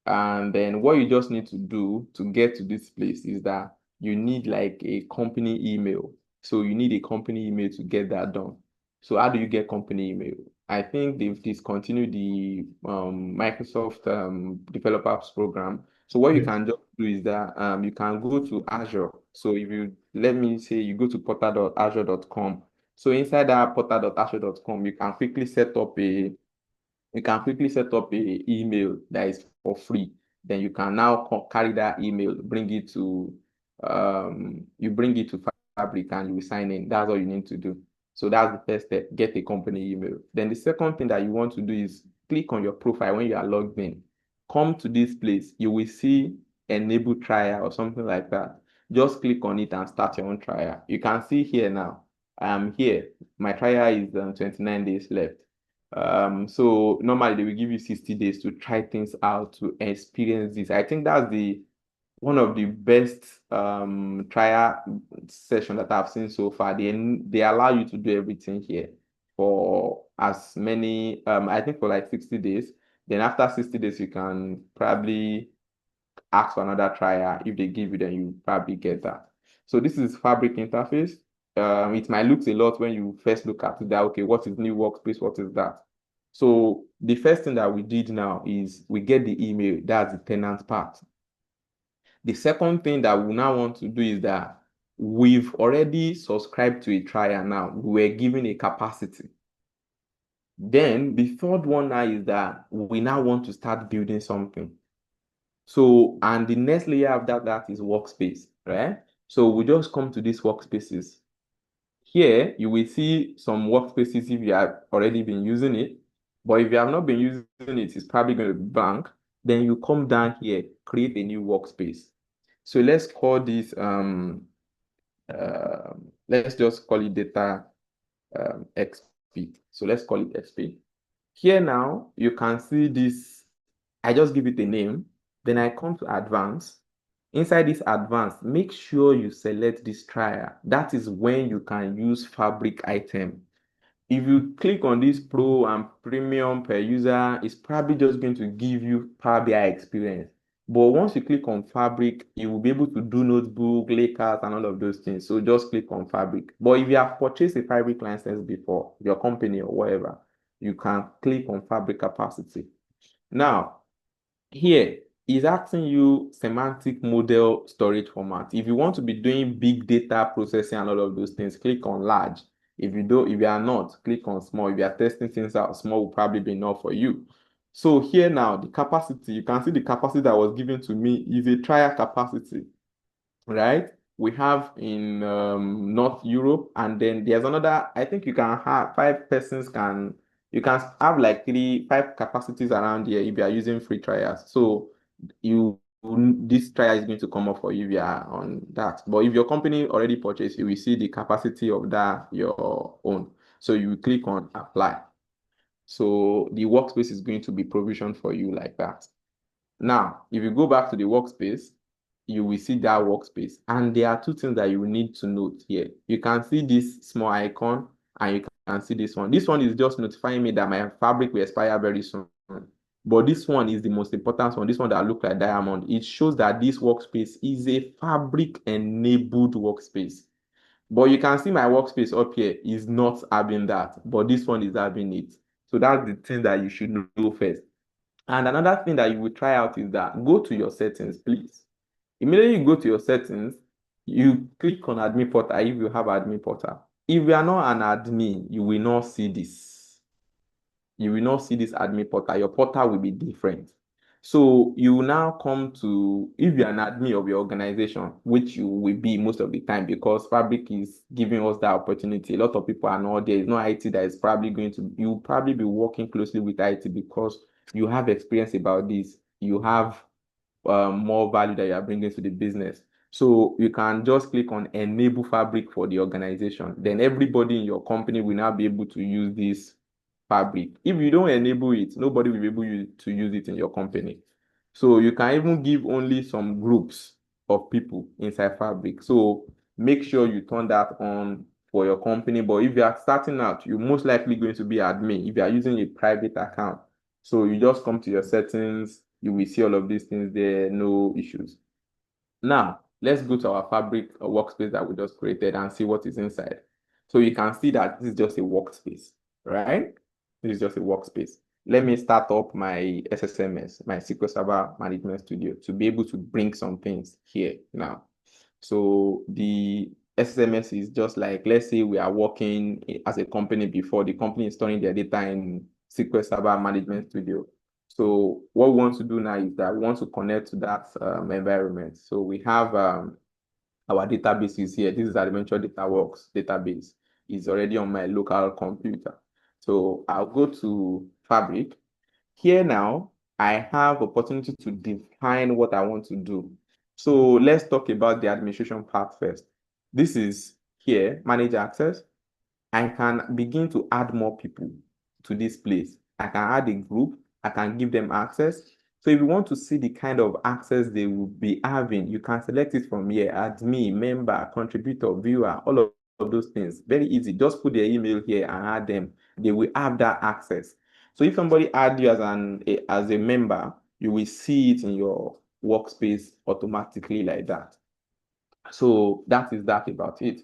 And then what you just need to do to get to this place is that you need like a company email. So you need a company email to get that done. So how do you get company email? I think they've discontinued the Microsoft Developers Program. So what you Yes. can just do is that you can go to Azure. So if you, let me say you go to portal.azure.com. So inside that portal.azure.com, you can quickly set up a email that is for free. Then you can now carry that email, you bring it to Fabric and you will sign in. That's all you need to do. So that's the first step, get a company email. Then the second thing that you want to do is click on your profile when you are logged in. Come to this place, you will see enable trial or something like that. just click on it and start your own trial. You can see here now, I am here. My trial is 29 days left. So normally they will give you 60 days to try things out, to experience this. I think that's the one of the best trial session that I've seen so far. They allow you to do everything here for as many I think for like 60 days. Then after 60 days, you can probably ask for another trial. If they give you, then you probably get that. So this is Fabric interface. It might look a lot when you first look at it that, okay, what is new workspace? What is that? So the first thing that we did now is we get the email. That's the tenant part. The second thing that we now want to do is that we've already subscribed to a trial now. We're given a capacity. Then the third one now is that we now want to start building something. So, and the next layer after that is workspace, right? So we just come to these workspaces. Here, you will see some workspaces if you have already been using it. But if you have not been using it, it's probably going to be blank. Then you come down here, create a new workspace. So let's call this, let's just call it data XP. So let's call it XP. Here now, you can see this. I just give it a name. Then I come to advanced. Inside this advanced, make sure you select this trial. That is when you can use fabric item. If you click on this pro and premium per user, it's probably just going to give you Power BI experience. But once you click on fabric, you will be able to do notebook, layout, and all of those things. So just click on fabric. But if you have purchased a fabric license before, your company or whatever, you can click on fabric capacity. Now, here is asking you semantic model storage format. If you want to be doing big data processing and all of those things, click on large. If you are not, click on small. If you are testing things out, small will probably be enough for you. So here now, the capacity, you can see the capacity that was given to me is a trial capacity, right? We have in North Europe, and then there's another. I think you can have 5 persons can you can have like 5 capacities around here if you are using free trials. So you this trial is going to come up for you if you are on that. But if your company already purchased, you will see the capacity of that your own. So you click on apply. So the workspace is going to be provisioned for you like that. Now, if you go back to the workspace, you will see that workspace. And there are two things that you will need to note here. You can see this small icon and you can see this one. This one is just notifying me that my fabric will expire very soon. But this one is the most important one. This one that looks like diamond. It shows that this workspace is a fabric-enabled workspace. But you can see my workspace up here is not having that. But this one is having it. So that's the thing that you should know first. And another thing that you will try out is that go to your settings, please. Immediately you go to your settings, you click on admin portal if you have admin portal. If you are not an admin, you will not see this. You will not see this admin portal. Your portal will be different. So you will now come to, if you're an admin of your organization, which you will be most of the time because Fabric is giving us that opportunity. A lot of people are not there. It's no IT that is probably you'll probably be working closely with IT because you have experience about this. You have more value that you are bringing to the business. So you can just click on enable fabric for the organization. Then everybody in your company will now be able to use this fabric. If you don't enable it, nobody will be able to use it in your company. So you can even give only some groups of people inside fabric. So make sure you turn that on for your company. But if you are starting out, you're most likely going to be admin if you are using a private account. So you just come to your settings, you will see all of these things there, no issues. Now, let's go to our fabric workspace that we just created and see what is inside. So you can see that this is just a workspace, right? This is just a workspace. Let me start up my SSMS, my SQL Server Management Studio, to be able to bring some things here now. So the SSMS is just like, let's say we are working as a company before, the company is storing their data in SQL Server Management Studio. So what we want to do now is that we want to connect to that environment. So we have our database is here. This is Adventure Data Works database. It's already on my local computer. So I'll go to Fabric. Here now, I have opportunity to define what I want to do. So let's talk about the administration part first. This is here, manage access. I can begin to add more people to this place. I can add a group, I can give them access. So if you want to see the kind of access they will be having, you can select it from here, admin, member, contributor, viewer, all of those things. Very easy. Just put their email here and add them. They will have that access. So if somebody add you as a member, you will see it in your workspace automatically like that. So that is that about it.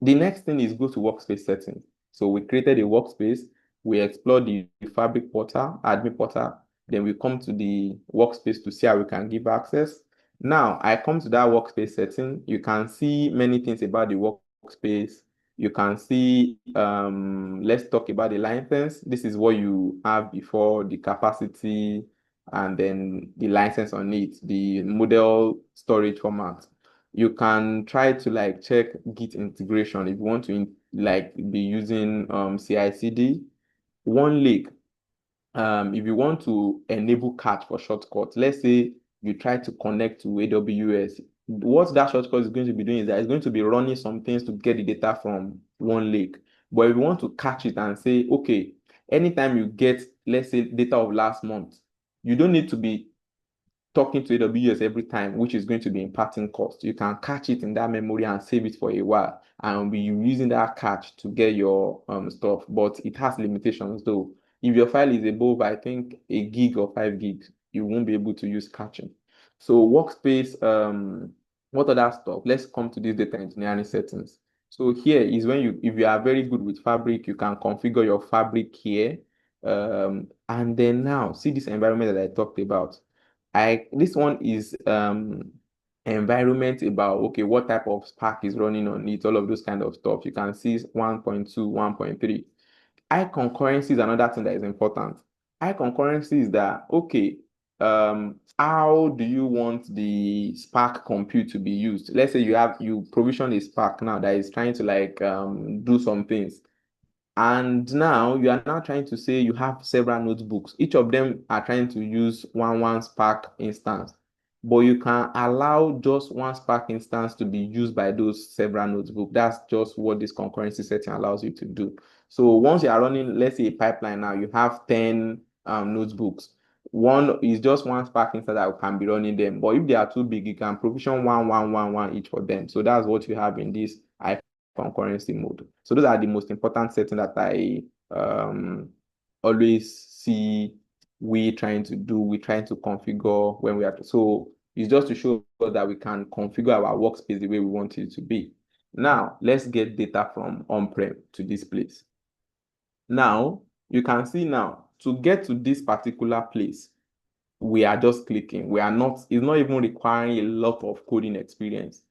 The next thing is go to workspace settings. So we created a workspace, we explore the Fabric portal, admin portal, then we come to the workspace to see how we can give access. Now I come to that workspace setting. You can see many things about the workspace. You can see, let's talk about the license. This is what you have before, the capacity, and then the license on it, the model storage format. You can try to like check Git integration if you want to like be using CI/CD. One link, if you want to enable catch for shortcuts, let's say you try to connect to AWS, what that shortcut is going to be doing is that it's going to be running some things to get the data from one lake. But if you want to catch it and say, okay, anytime you get, let's say, data of last month, you don't need to be talking to AWS every time, which is going to be impacting cost. You can catch it in that memory and save it for a while and be using that catch to get your stuff. But it has limitations though. If your file is above, I think, a gig or 5 gigs, you won't be able to use caching. So workspace, what other stuff? Let's come to these data engineering settings. So here is when if you are very good with Fabric, you can configure your Fabric here. And then now see this environment that I talked about. This one is environment about okay, what type of Spark is running on it, all of those kind of stuff. You can see 1.2, 1.3. High concurrency is another thing that is important. High concurrency is that okay, how do you want the Spark compute to be used? Let's say you provision a Spark now that is trying to like do some things. And now you are now trying to say you have several notebooks. Each of them are trying to use one Spark instance, but you can allow just one Spark instance to be used by those several notebooks. That's just what this concurrency setting allows you to do. So once you are running, let's say a pipeline now, you have 10 notebooks. One is just one Spark instance that can be running them. But if they are too big, you can provision one each for them. So that's what you have in this concurrency mode. So those are the most important settings that I always see we trying to do, we trying to configure when we are. So it's just to show that we can configure our workspace the way we want it to be. Now, let's get data from on-prem to this place. Now, you can see now, to get to this particular place, we are just clicking. It's not even requiring a lot of coding experience.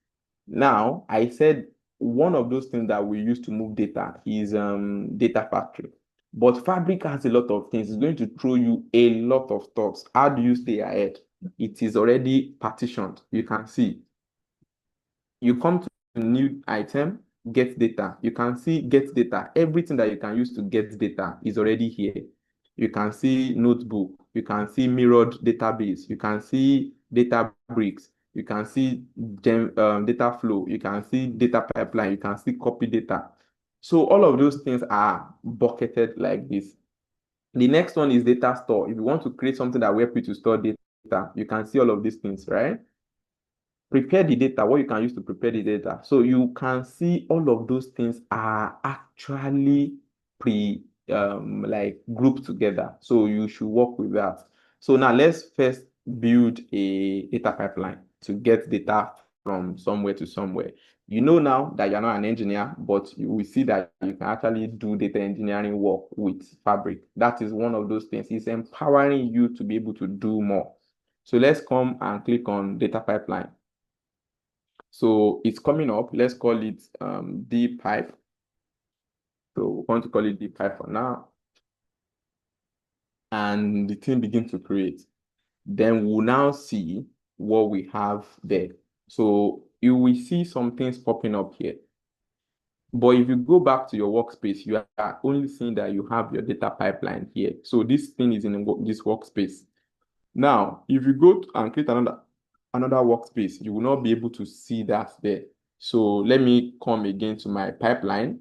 Now, I said one of those things that we use to move data is data factory. But Fabric has a lot of things. It's going to throw you a lot of stuff. How do you stay ahead? It is already partitioned. You can see. You come to new item, get data. You can see get data. Everything that you can use to get data is already here. You can see notebook. You can see mirrored database. You can see data bricks. You can see data flow. You can see data pipeline. You can see copy data. So all of those things are bucketed like this. The next one is data store. If you want to create something that will help you to store data, you can see all of these things, right? Prepare the data, what you can use to prepare the data. So you can see all of those things are actually like grouped together. So you should work with that. So now let's first build a data pipeline to get data from somewhere to somewhere. You know now that you're not an engineer, but you will see that you can actually do data engineering work with Fabric. That is one of those things. It's empowering you to be able to do more. So let's come and click on data pipeline. So it's coming up. Let's call it D pipe. So we want to call it D pipe for now. And the thing begins to create. Then we'll now see what we have there. So you will see some things popping up here. But if you go back to your workspace, you are only seeing that you have your data pipeline here. So this thing is in this workspace. Now, if you go and create another workspace, you will not be able to see that there. So let me come again to my pipeline.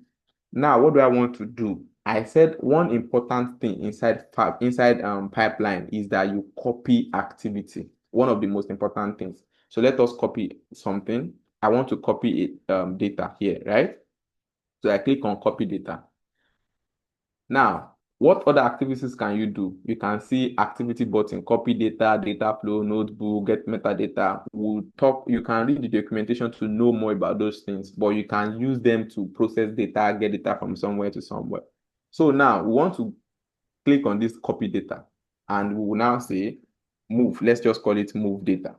Now, what do I want to do? I said one important thing inside pipeline is that you copy activity. One of the most important things. So let us copy something. I want to copy it, data here, right? So I click on copy data. Now, what other activities can you do? You can see activity button, copy data, data flow, notebook, get metadata. You can read the documentation to know more about those things, but you can use them to process data, get data from somewhere to somewhere. So now we want to click on this copy data and we will now say move. Let's just call it move data.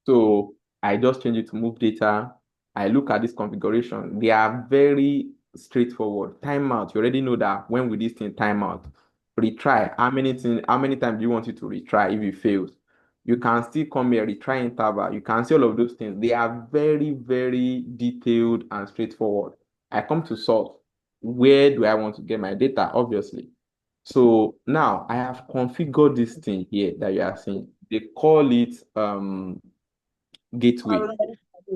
So I just change it to move data. I look at this configuration. They are very straightforward. Timeout. You already know that when we this thing timeout, retry. How many times do you want it to retry if it fails? You can still come here, retry interval. You can see all of those things. They are very, very detailed and straightforward. I come to source. Where do I want to get my data? Obviously. So now I have configured this thing here that you are seeing. They call it gateway.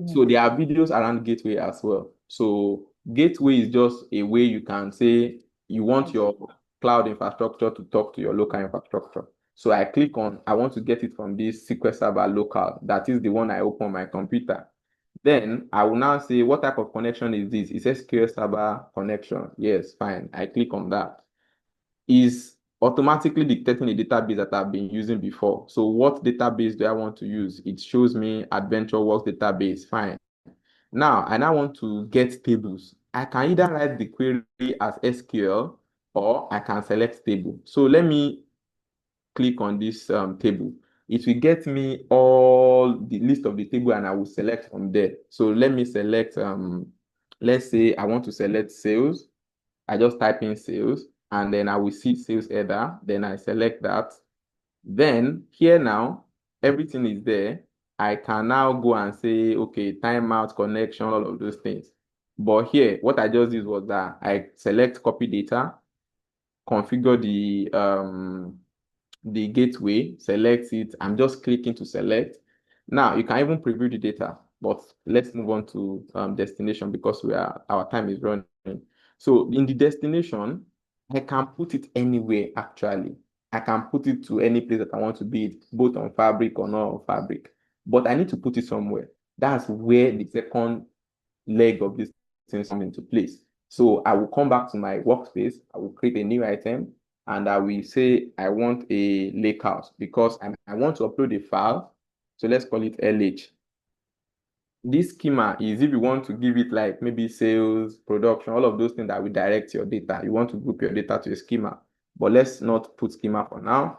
So there are videos around gateway as well. So gateway is just a way you can say you want your cloud infrastructure to talk to your local infrastructure. So I click on, I want to get it from this SQL Server local. That is the one I open on my computer. Then I will now say, what type of connection is this? It says SQL Server connection. Yes, fine. I click on that. Is automatically detecting a database that I've been using before. So what database do I want to use? It shows me AdventureWorks database. Fine. Now, I now want to get tables. I can either write the query as SQL or I can select table. So let me click on this table. It will get me all the list of the table and I will select from there. So let me select, let's say I want to select sales. I just type in sales and then I will see sales header. Then I select that. Then here now, everything is there. I can now go and say, okay, timeout, connection, all of those things. But here, what I just did was that I select copy data, configure the gateway, select it. I'm just clicking to select. Now you can even preview the data, but let's move on to destination because our time is running. So in the destination, I can put it anywhere actually. I can put it to any place that I want to be it, both on Fabric or not on Fabric. But I need to put it somewhere. That's where the second leg of this thing comes into place. So I will come back to my workspace. I will create a new item and I will say I want a lakehouse because I want to upload a file. So let's call it LH. This schema is if you want to give it like maybe sales, production, all of those things that will direct your data. You want to group your data to a schema, but let's not put schema for now.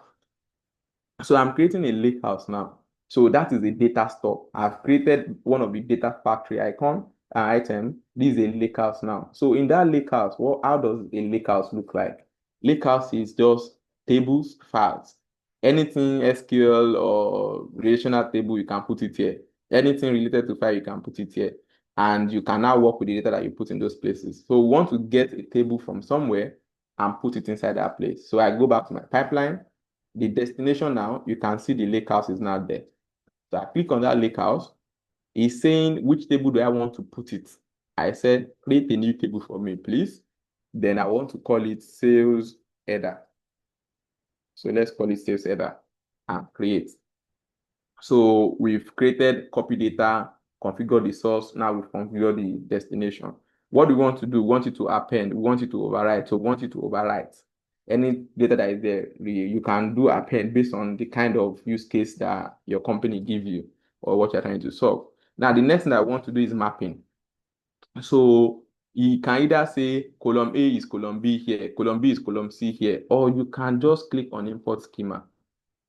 So I'm creating a lakehouse now. So that is a data store. I've created one of the data factory item. This is a lakehouse now. So in that lakehouse, how does a lakehouse look like? Lakehouse is just tables, files. Anything SQL or relational table, you can put it here. Anything related to file, you can put it here. And you can now work with the data that you put in those places. So we want to get a table from somewhere and put it inside that place. So I go back to my pipeline. The destination now, you can see the lakehouse is now there. So I click on that lakehouse. It's saying which table do I want to put it. I said, create a new table for me, please. Then I want to call it sales header. So let's call it sales header and create. So we've created copy data, configure the source. Now we've configured the destination. What do we want to do? We want it to append. We want it to overwrite. So we want it to overwrite. Any data that is there, you can do append based on the kind of use case that your company give you or what you're trying to solve. Now, the next thing I want to do is mapping. So you can either say column A is column B here, column B is column C here, or you can just click on import schema.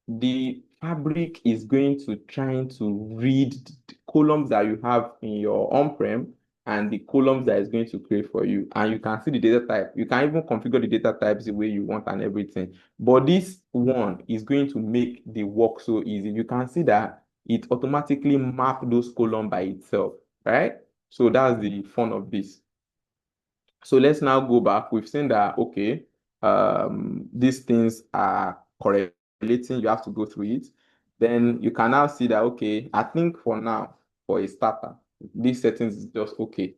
The Fabric is going to trying to read the columns that you have in your on-prem and the columns that is going to create for you. And you can see the data type. You can even configure the data types the way you want and everything. But this one is going to make the work so easy. You can see that it automatically map those columns by itself, right? So that's the fun of this. So let's now go back. We've seen that, okay, these things are correlating. You have to go through it. Then you can now see that, okay, I think for now, for a starter, these settings is just okay.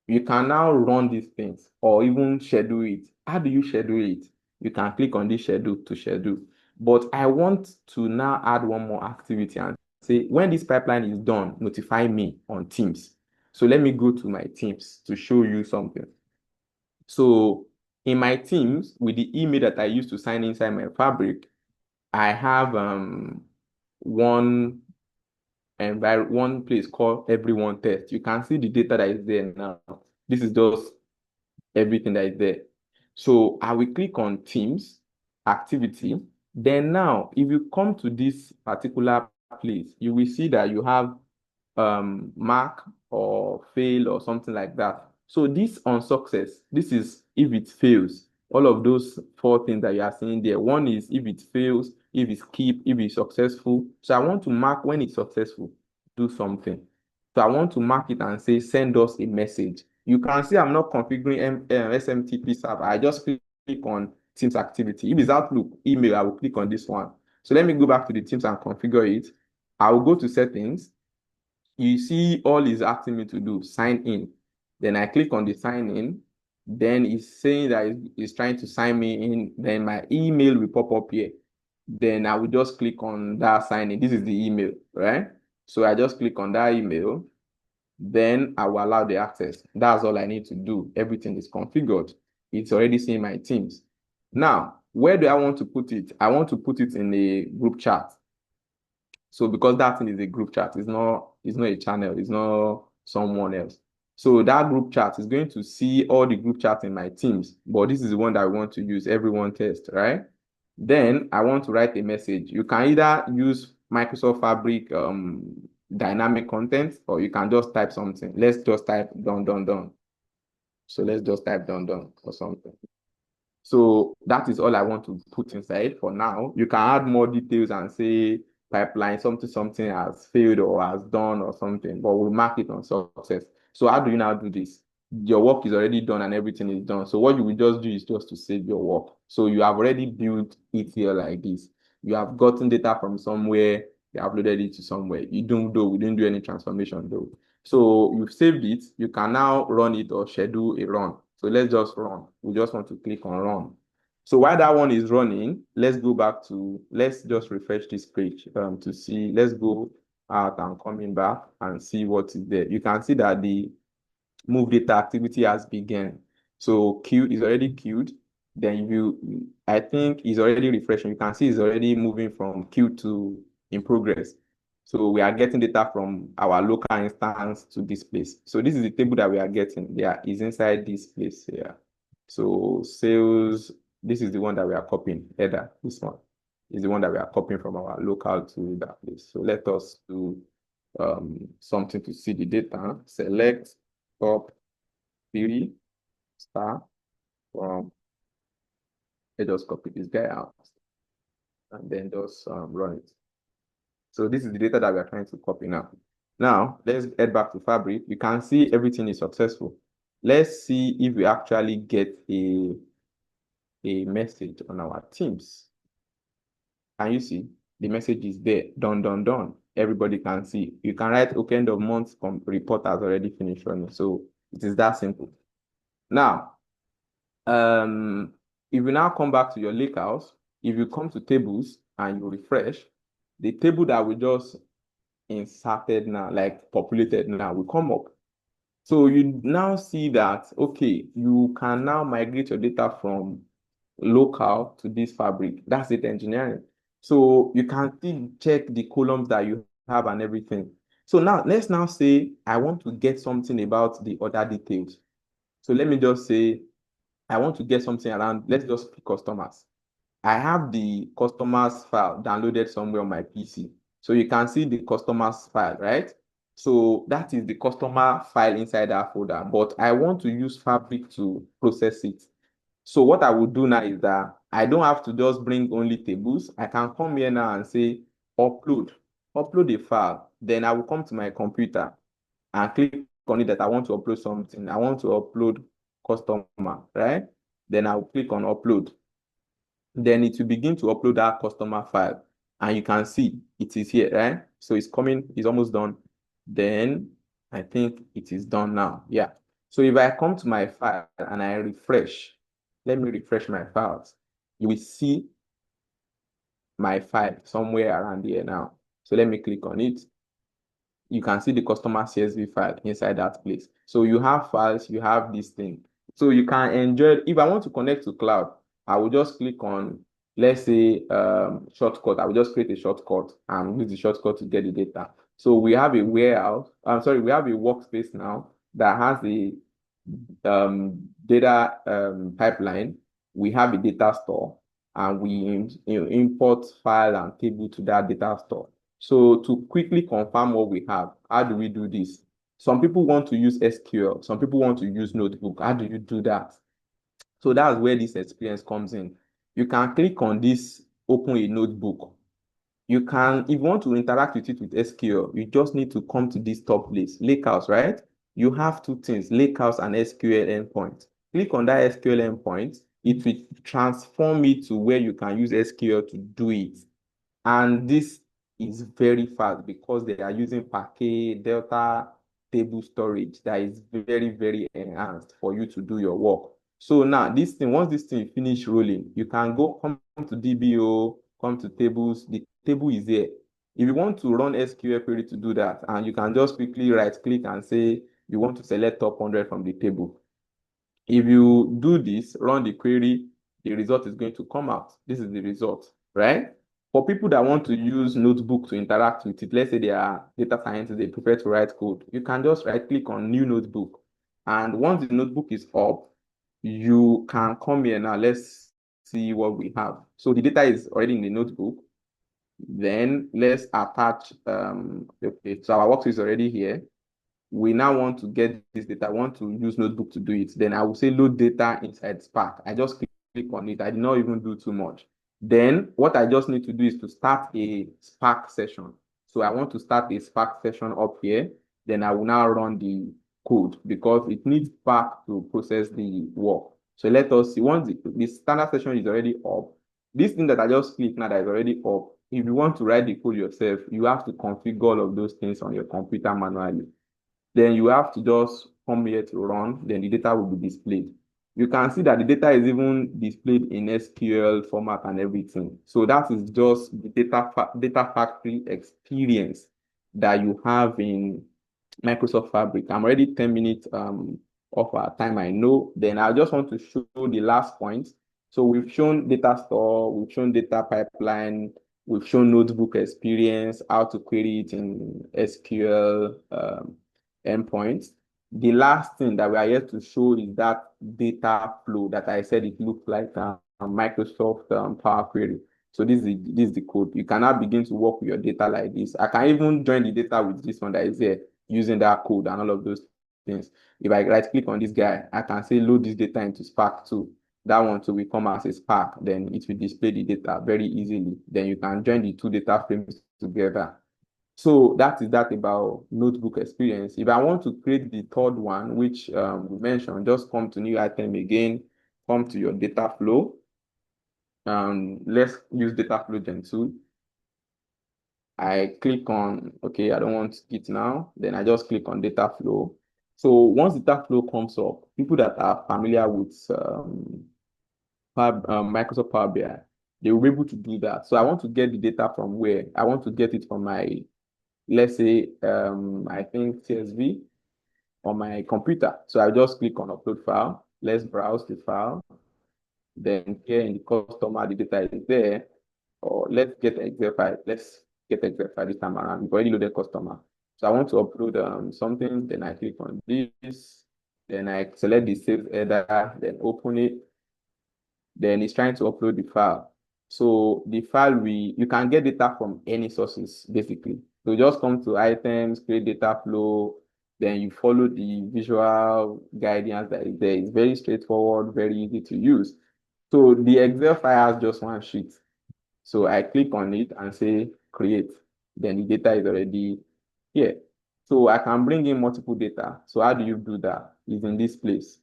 You can now run these things or even schedule it. How do you schedule it? You can click on this schedule to schedule. But I want to now add one more activity and say, when this pipeline is done, notify me on Teams. So let me go to my Teams to show you something. So in my Teams, with the email that I use to sign inside my Fabric, I have one one place called everyone test. You can see the data that is there now. This is just everything that is there. So I will click on Teams activity. Then now, if you come to this particular place, you will see that you have mark or fail or something like that. So this on success, this is if it fails. All of those four things that you are seeing there. One is if it fails, if it's keep, if it's successful. So I want to mark when it's successful, do something. So I want to mark it and say, send us a message. You can see I'm not configuring SMTP server. I just click on Teams activity. If it's Outlook email, I will click on this one. So let me go back to the Teams and configure it. I will go to settings. You see all it's asking me to do, sign in. Then I click on the sign in. Then it's saying that it's trying to sign me in. Then my email will pop up here. Then I will just click on that sign in. This is the email, right? So I just click on that email. Then I will allow the access. That's all I need to do. Everything is configured. It's already seeing my Teams. Now, where do I want to put it? I want to put it in a group chat. So because that thing is a group chat, it's not a channel, it's not someone else. So that group chat is going to see all the group chats in my Teams, but this is the one that I want to use, everyone test, right? Then I want to write a message. You can either use Microsoft Fabric dynamic content, or you can just type something. Let's just type done, done, done. So let's just type done, done or something. So that is all I want to put inside for now. You can add more details and say pipeline, something has failed or has done or something, but we'll mark it on success. So how do you now do this? Your work is already done and everything is done. So what you will just do is just to save your work. So you have already built it here like this. You have gotten data from somewhere, you uploaded it to somewhere. We didn't do any transformation though. So you've saved it. You can now run it or schedule a run. So let's just run. We just want to click on run. So while that one is running, let's just refresh this page to see. Let's go out and coming back and see what is there. You can see that the move data activity has begun. So queue is already queued. Then I think it's already refreshing. You can see it's already moving from queue to in progress. So we are getting data from our local instance to this place. So this is the table that we are getting. Yeah, is inside this place here. So sales, this is the one that we are copying. Header, this one is the one that we are copying from our local to that place. So let us do something to see the data. Select top 3 star from, let's just copy this guy out and then just run it. So this is the data that we are trying to copy now. Now, let's head back to Fabric. You can see everything is successful. Let's see if we actually get a message on our Teams. Can you see? The message is there. Done, done, done. Everybody can see. You can write, okay, end of month report has already finished running. So it is that simple. Now, if you now come back to your lakehouse, if you come to tables and you refresh, the table that we just inserted now, like populated now, will come up. So you now see that, okay, you can now migrate your data from local to this Fabric. That's data engineering. So you can still check the columns that you have and everything. So now let's now say I want to get something about the other details. So let me just say I want to get something around, let's just pick customers. I have the customers file downloaded somewhere on my PC. So you can see the customers file, right? So that is the customer file inside that folder, but I want to use Fabric to process it. So what I will do now is that I don't have to just bring only tables. I can come here now and say upload a file. Then I will come to my computer and click on it that I want to upload something. I want to upload customer, right? Then I'll click on upload. Then it will begin to upload that customer file. And you can see it is here, right? So it's coming, it's almost done. Then I think it is done now. Yeah. So if I come to my file and I refresh, let me refresh my files, you will see my file somewhere around here now. So let me click on it. You can see the customer CSV file inside that place. So you have files, you have this thing. So you can enjoy. If I want to connect to cloud, I will just click on, let's say, shortcut. I will just create a shortcut and use the shortcut to get the data. So we have a warehouse. I'm sorry, we have a workspace now that has the data pipeline. We have a data store, and we import file and table to that data store. So to quickly confirm what we have, how do we do this? Some people want to use SQL. Some people want to use notebook. How do you do that? So that's where this experience comes in. You can click on this, open a notebook. You can, if you want to interact with it with SQL, you just need to come to this top place, Lakehouse, right? You have two things, Lakehouse and SQL endpoint. Click on that SQL endpoint. It will transform it to where you can use SQL to do it. And this is very fast because they are using Parquet Delta table storage that is very, very enhanced for you to do your work. So now this thing, once this thing finish rolling, you can go come to DBO, come to tables. The table is there. If you want to run SQL query to do that, and you can just quickly right click and say you want to select top 100 from the table. If you do this, run the query, the result is going to come out. This is the result, right? For people that want to use notebook to interact with it, let's say they are data scientists, they prefer to write code, you can just right click on new notebook. And once the notebook is up, you can come here now. Let's see what we have. So the data is already in the notebook. Then let's attach, okay, so our workspace is already here. We now want to get this data. I want to use notebook to do it. Then I will say load data inside Spark. I just click on it. I did not even do too much. Then what I just need to do is to start a Spark session. So I want to start a Spark session up here. Then I will now run the code because it needs Spark to process the work. So let us see. Once the standard session is already up, this thing that I just clicked now that is already up, if you want to write the code yourself, you have to configure all of those things on your computer manually. Then you have to just come here to run, then the data will be displayed. You can see that the data is even displayed in SQL format and everything. So that is just the data factory experience that you have in Microsoft Fabric. I'm already 10 minutes of our time, I know. Then I just want to show the last point. So we've shown data store, we've shown data pipeline, we've shown notebook experience, how to query it in SQL endpoints. The last thing that we are here to show is that data flow that I said it looks like a Microsoft Power Query. So this is the code. You can now begin to work with your data like this. I can even join the data with this one that is here using that code and all of those things. If I right click on this guy, I can say load this data into Spark 2. That one too will come as a Spark. Then it will display the data very easily. Then you can join the two data frames together. So that is that about notebook experience. If I want to create the third one, which we mentioned, just come to new item again, come to your data flow. Let's use data flow gen 2. I click on, okay, I don't want it now. Then I just click on data flow. So once data flow comes up, people that are familiar with Microsoft Power BI, they will be able to do that. So I want to get the data from where? I want to get it from my, let's say, I think CSV on my computer. So I just click on upload file. Let's browse the file. Then here in the customer, the data is there. Or let's get Excel file. Let's get Excel file this time around. We've already loaded customer. So I want to upload something. Then I click on this. Then I select the save header. Then open it. Then it's trying to upload the file. So the file you can get data from any sources basically. So just come to items, create data flow, then you follow the visual guidance that is there. It's very straightforward, very easy to use. So the Excel file has just one sheet. So I click on it and say create. Then the data is already here. So I can bring in multiple data. So how do you do that? It's in this place,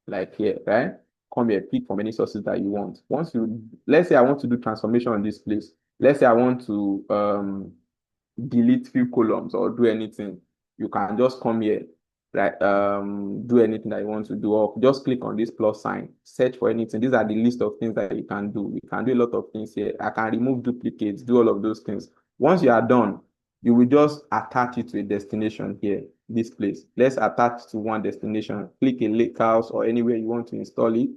like here, right? Come here, pick from any sources that you want. Once you, let's say I want to do transformation on this place, let's say I want to delete few columns or do anything, you can just come here, right? Do anything that you want to do, or just click on this plus sign, search for anything. These are the list of things that you can do. You can do a lot of things here. I can remove duplicates, do all of those things. Once you are done, you will just attach it to a destination here, this place. Let's attach to one destination. Click a lake house or anywhere you want to install it.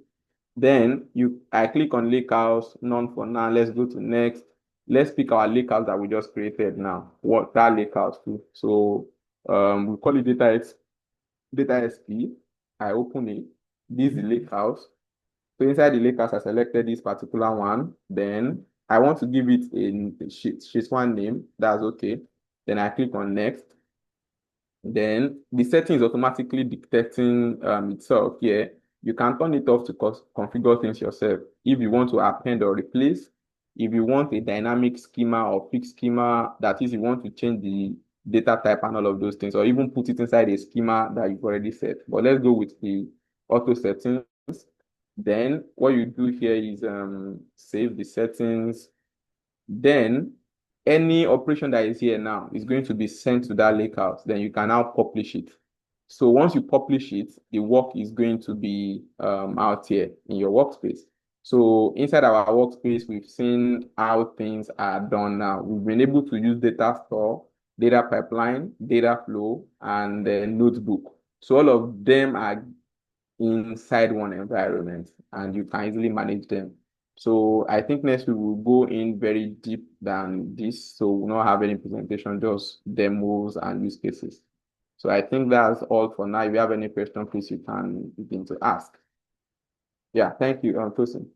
Then I click on lake house, none for now. Let's go to next. Let's pick our lake house that we just created now. What that lake house to? So we call it data SP. I open it. This is the lake house. So inside the lake house, I selected this particular one. Then I want to give it a sheet one name. That's okay. Then I click on next. Then the setting is automatically detecting itself here. You can turn it off to configure things yourself. If you want to append or replace, if you want a dynamic schema or fixed schema, that is, you want to change the data type and all of those things, or even put it inside a schema that you've already set. But let's go with the auto settings. Then what you do here is save the settings. Then any operation that is here now is going to be sent to that lakehouse. Then you can now publish it. So once you publish it, the work is going to be out here in your workspace. So inside our workspace, we've seen how things are done now. We've been able to use data store, data pipeline, data flow, and the notebook. So all of them are inside one environment and you can easily manage them. So I think next we will go in very deep than this. So we'll not have any presentation, just demos and use cases. So I think that's all for now. If you have any question, please you can begin to ask. Yeah, thank you, Tosin.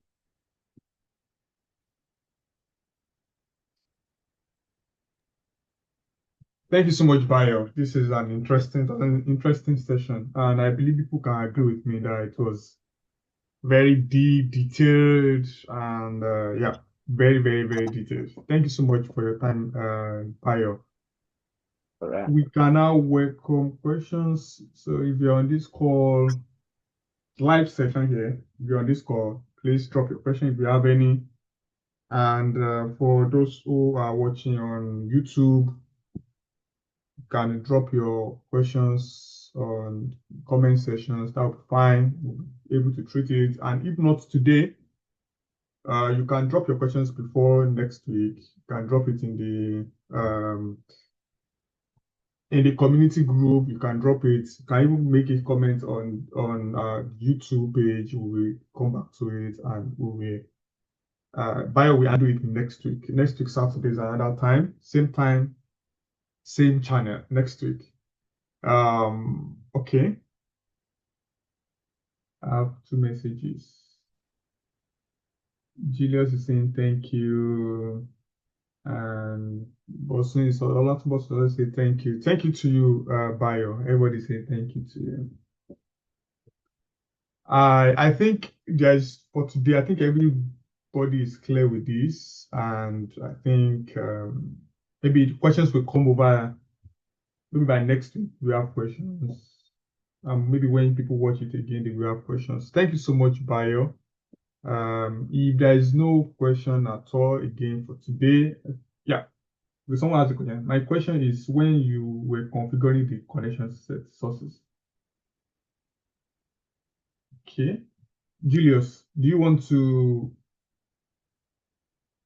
Thank you so much, Bayo. This is an interesting session, and I believe people can agree with me that it was very deep, detailed, and yeah, very, very, very detailed. Thank you so much for your time, Bayo. All right. We can now welcome questions. So if you're on this call, live session here, if you're on this call, please drop your question if you have any. And for those who are watching on YouTube, you can drop your questions on comment sections. That will be fine. We'll be able to treat it. And if not today, you can drop your questions before next week. You can drop it in the community group. You can drop it. You can even make a comment on YouTube page. We will come back to it and we will Bio will do it next week. Next week Saturday is another time, same channel next week. Okay. I have two messages. Julius is saying thank you. And Bosun is a lot of us say thank you. Thank you to you, Bio. Everybody say thank you to you. I think there's for today, I think everybody is clear with this, and I think maybe the questions will come over maybe by next week. We have questions. Maybe when people watch it again, they will have questions. Thank you so much, Bayo. If there is no question at all again for today, yeah, if someone has a question. My question is when you were configuring the connection set sources. Okay. Julius, do you want to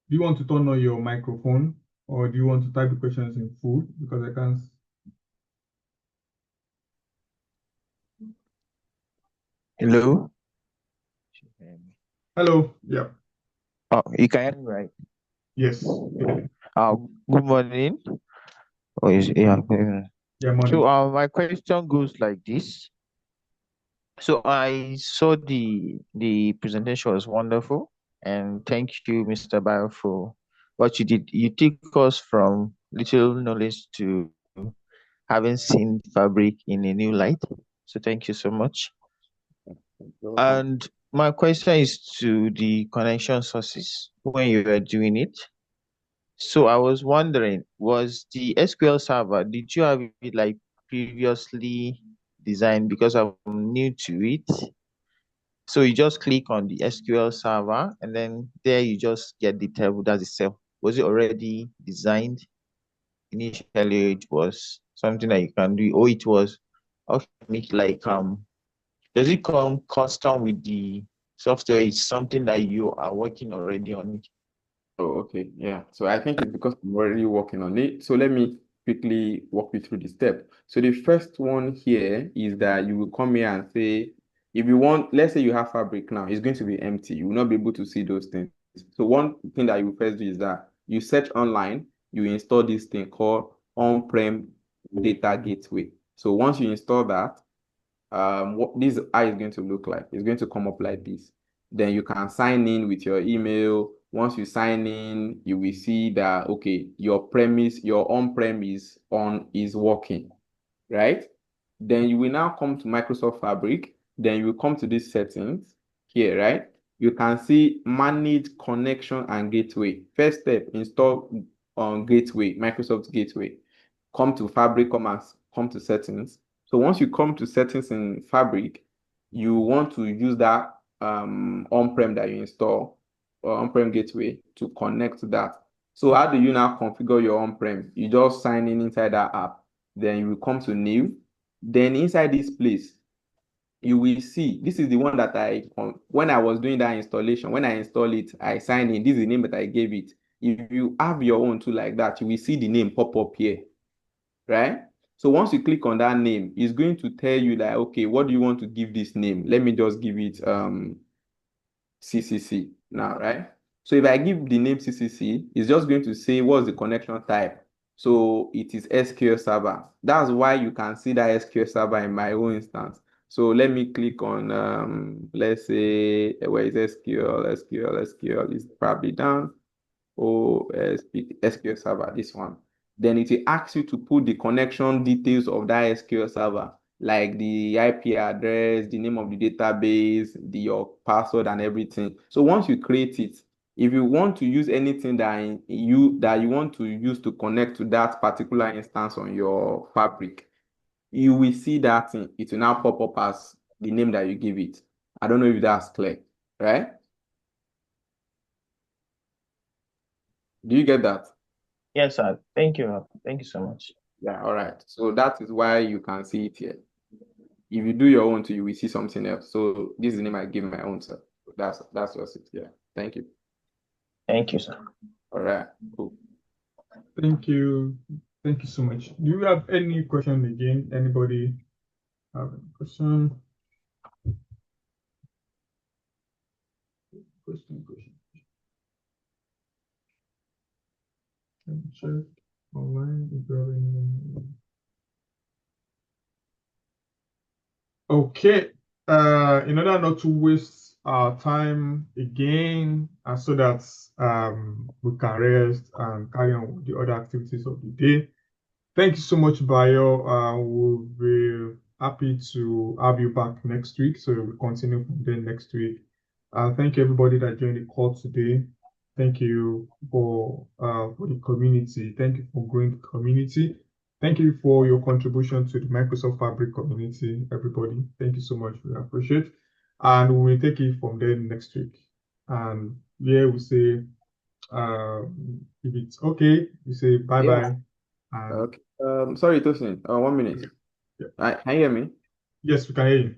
turn on your microphone or do you want to type the questions in full? Because I can't. Hello. Hello. Yeah. Oh, you can hear me, right? Yes. Good morning. Oh, yeah. Yeah, morning. So, my question goes like this. So, I saw the presentation was wonderful, and thank you, Mr. Bayo, for what you did. You took us from little knowledge to having seen fabric in a new light. So, thank you so much. And my question is to the connection sources when you were doing it. So I was wondering, was the SQL server, did you have it like previously designed? Because I'm new to it. So you just click on the SQL server and then there you just get the table, that's itself. Was it already designed? Initially, it was something that you can do, or it was okay, make like does it come custom with the software? It's something that you are working already on it. Oh, okay. Yeah. So I think it's because I'm already working on it. So let me quickly walk you through the step. So the first one here is that you will come here and say, if you want, let's say you have fabric now, it's going to be empty. You will not be able to see those things. So one thing that you will first do is that you search online, you install this thing called on-prem data gateway. So once you install that, what this eye is going to look like. It's going to come up like this. Then you can sign in with your email. Once you sign in, you will see that okay, your on-prem is working, right? Then you will now come to Microsoft Fabric. Then you will come to these settings here, right? You can see manage connection and gateway. First step, install on gateway, Microsoft Gateway. Come to Fabric, come to settings. So once you come to settings in Fabric, you want to use that on-prem that you install or on-prem gateway to connect to that. So how do you now configure your on-prem? You just sign in inside that app. Then you will come to new. Then inside this place, you will see this is the one that when I was doing that installation, when I install it, I sign in. This is the name that I gave it. If you have your own too like that, you will see the name pop up here, right? So once you click on that name, it's going to tell you like, okay, what do you want to give this name? Let me just give it CCC now, right? So if I give the name CCC, it's just going to say what's the connection type. So it is SQL Server. That's why you can see that SQL Server in my own instance. So let me click on, let's say, where is SQL? SQL is probably down. SQL Server, this one. Then it will ask you to put the connection details of that SQL Server, like the IP address, the name of the database, your password and everything. So once you create it, if you want to use anything that you want to use to connect to that particular instance on your Fabric, you will see that thing. It will now pop up as the name that you give it. I don't know if that's clear, right? Do you get that? Yes, sir. Thank you. Thank you so much. Yeah, all right. So that is why you can see it here. If you do your own too, you will see something else. So this is the name I give my own, sir. That's just it. Yeah. Thank you. Thank you, sir. All right. Cool. Thank you. Thank you so much. Do you have any question again? Anybody have any question? Question. Let me check online if you have any. Okay. In order not to waste our time again, and so that we can rest and carry on with the other activities of the day. Thank you so much, Bayo. We'll be happy to have you back next week. So we'll continue from there next week. Thank you everybody that joined the call today. Thank you for the community. Thank you for growing the community. Thank you for your contribution to the Microsoft Fabric community, everybody. Thank you so much. We appreciate. And we will take it from there next week. And yeah, we say if it's okay, we say bye bye. And Okay. Sorry, Tosin. 1 minute. yeah. Can you hear me? Yes, we can hear you.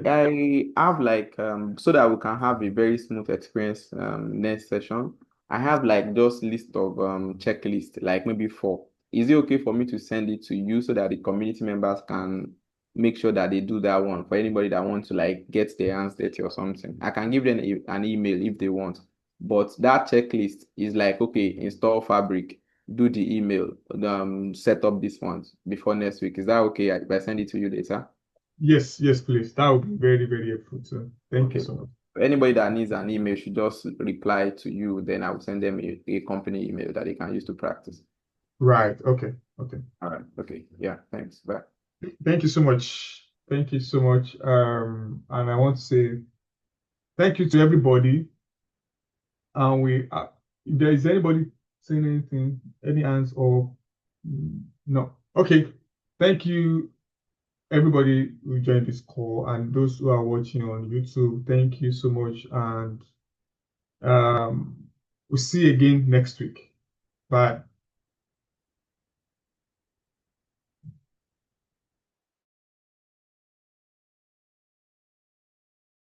I have like so that we can have a very smooth experience next session. I have like just list of checklist, like maybe 4. Is it okay for me to send it to you so that the community members can make sure that they do that one for anybody that wants to like get their hands dirty or something? I can give them an email if they want, but that checklist is like okay, install Fabric, do the email, set up this ones before next week. Is that okay if I send it to you later? Yes, please. That would be very, very helpful. So thank you so much. Anybody that needs an email should just reply to you. Then I will send them a company email that they can use to practice. Right. Okay. All right. Okay. Yeah. Thanks. Bye. Thank you so much. Thank you so much. And I want to say thank you to everybody. And if there is anybody saying anything, any hands or no. Okay. Thank you, everybody who joined this call and those who are watching on YouTube. Thank you so much. And we'll see you again next week. Bye.